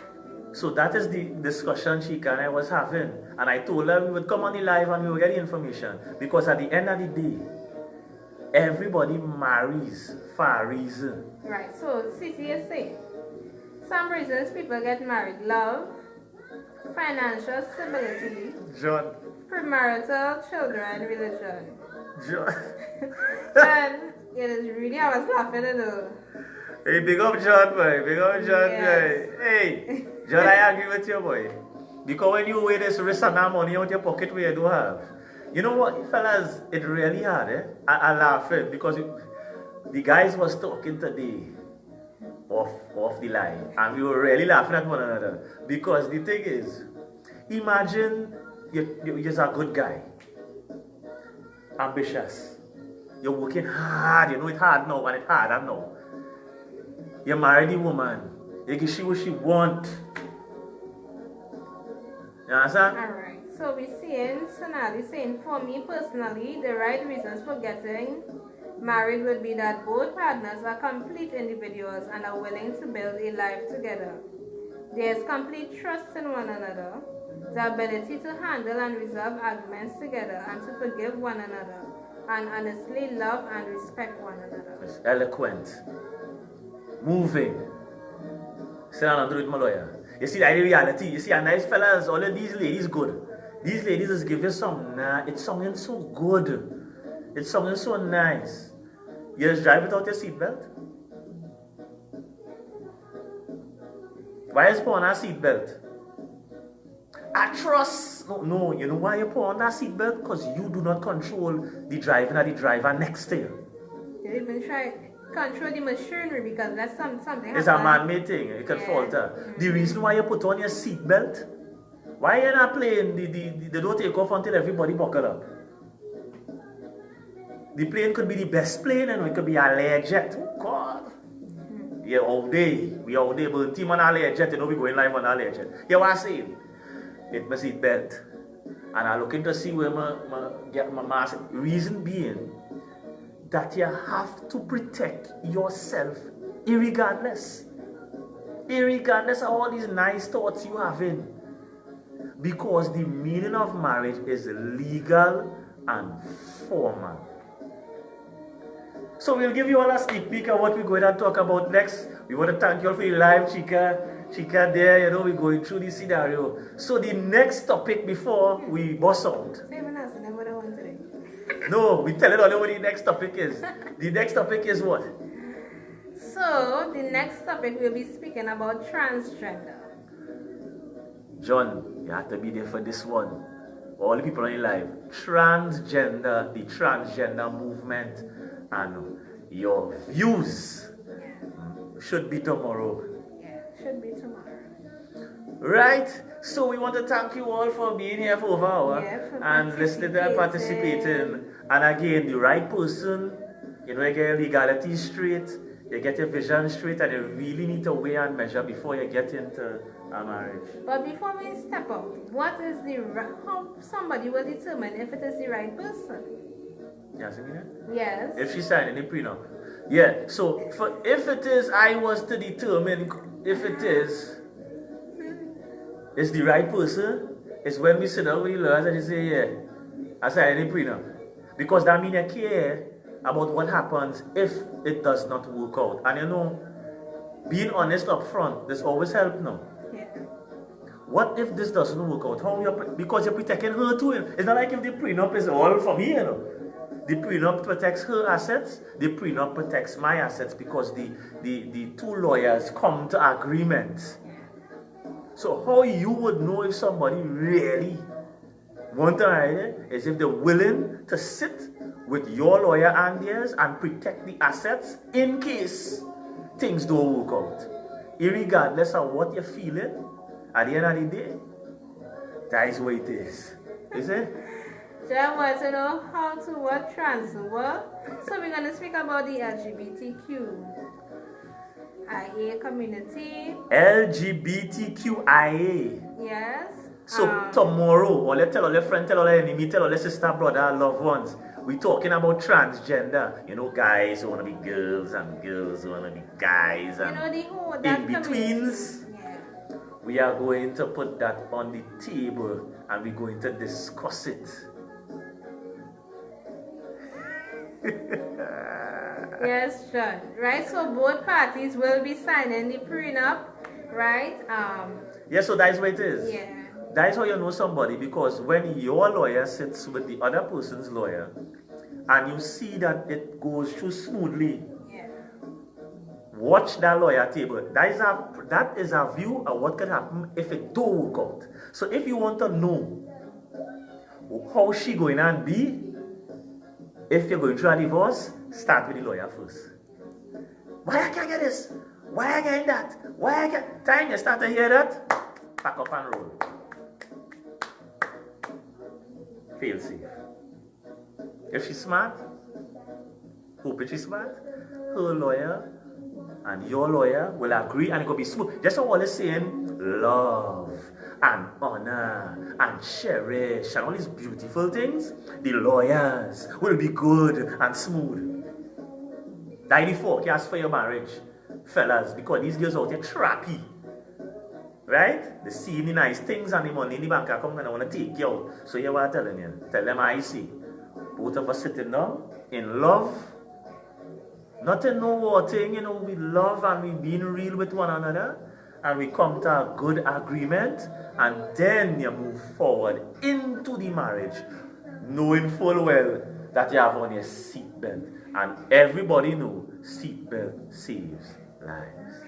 So that is the discussion Chika and I was having. And I told her we would come on the live and we would get the information. Because at the end of the day, everybody marries for a reason. Right, so Cici is saying, some reasons people get married: love, financial stability, John. premarital children, religion. John. And it is really, I was laughing at it. Hey, big up John, boy. Big up John, Yes. boy. Hey, John, I agree with you, boy. Because when you weigh this risk and that money out your pocket where you don't have. You know what, fellas, it really hard, eh? I laugh it because the guys was talking today off the line. And we were really laughing at one another. Because the thing is, imagine you're just a good guy. Ambitious. You're working hard. You know it's hard now and it's harder now. You marry the woman. You give she what she want. You understand? Alright, so we're seeing Sonali saying, for me personally, the right reasons for getting married would be that both partners are complete individuals and are willing to build a life together. There's complete trust in one another, the ability to handle and resolve arguments together and to forgive one another, and honestly love and respect one another. It's eloquent. Moving. Sit down and do it, my lawyer. You see, that's the reality. You see, a nice fellas, all of these ladies good. These ladies is giving some, it's sounding so good. It's sounding so nice. You just drive without your seatbelt? Why is put on a seatbelt? I trust. No, you know why you put on that seatbelt? Because you do not control the driving of the driver next to you. They even try control the machinery because that's something. It's a man-made thing. It can falter. The reason why you put on your seatbelt, why you're not playing the don't take off until everybody buckle up. The plane could be the best plane and it could be a Learjet. Oh God. Yeah, all day. We all day, but team on a Learjet, you know we going live on a Learjet. Yeah, what I'm saying? It my seatbelt. And I'm looking to see where get my mask. Reason being that you have to protect yourself irregardless. Irregardless of all these nice thoughts you have in. Because the meaning of marriage is legal and formal. So we'll give you all a sneak peek of what we're going to talk about next. We want to thank you all for your live, Chika there, you know, we're going through this scenario. So the next topic before we bust out. No, we tell it all what the next topic is. The next topic is what? So, the next topic we'll be speaking about transgender. John, you have to be there for this one. All the people on your live. Transgender, the transgender movement, and your views should be tomorrow. Yeah, should be tomorrow. Right? So we want to thank you all for being here for over an hour and listening and participating. And again, the right person, you know, you get your legality straight, you get your vision straight, and you really need to weigh and measure before you get into a marriage. But before we step out, what is how somebody will determine if it is the right person? Yes, yes. If she's signing a prenup. Yeah, so if it is, I was to determine if it is, it's the right person, it's when we sit down with the lawyers and they say, yeah, I signed a prenup. Because that means you care about what happens if it does not work out. And you know, being honest up front, this always helps now. Yeah. What if this doesn't work out? Because you're protecting her too. It's not like if the prenup is all from here, you know. The prenup protects her assets, the prenup protects my assets because the two lawyers come to agreement. So how you would know if somebody really wants to marry it is if they're willing to sit with your lawyer and theirs and protect the assets in case things don't work out. Irregardless of what you're feeling, at the end of the day, that is what it is. Is it? So I want to know how to what trans work. So we're going to speak about the LGBTQIA community. LGBTQIA. Yes. So tomorrow, or let's tell all your friend, tell all your enemy, tell all your sister, brother, loved ones, we talking about transgender. You know, guys who want to be girls and girls who want to be guys and in-betweens. Yeah. We are going to put that on the table and we're going to discuss it. Yes, John. Right, so both parties will be signing the prenup, right? Yeah, so that's what it is. Yeah. That's how you know somebody, because when your lawyer sits with the other person's lawyer and you see that it goes through smoothly, Yeah. watch that lawyer table. That is a view of what can happen if it don't work out. So if you want to know how she going to be, if you're going through a divorce, start with the lawyer first. Why I can't get this? Why I get that? Why I get... Time you start to hear that, pack up and roll. Fail safe. If she's smart, hope she's smart, her lawyer and your lawyer will agree and it will be smooth. Just how all is saying, love and honor and cherish and all these beautiful things, the lawyers will be good and smooth. That's the forecast for your marriage, fellas, because these girls out here trappy. Right? They see the nice things and the money in the bank account and they want to take you out. So you are telling you, tell them I see. Both of us sitting down in love, not in no war thing, we love and we being real with one another, and we come to a good agreement, and then you move forward into the marriage, knowing full well that you have on your seatbelt, and everybody knows seatbelt saves lives.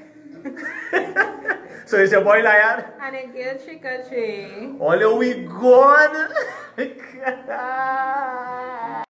So it's your boy Lion. And a girl trick or treat. All we gone.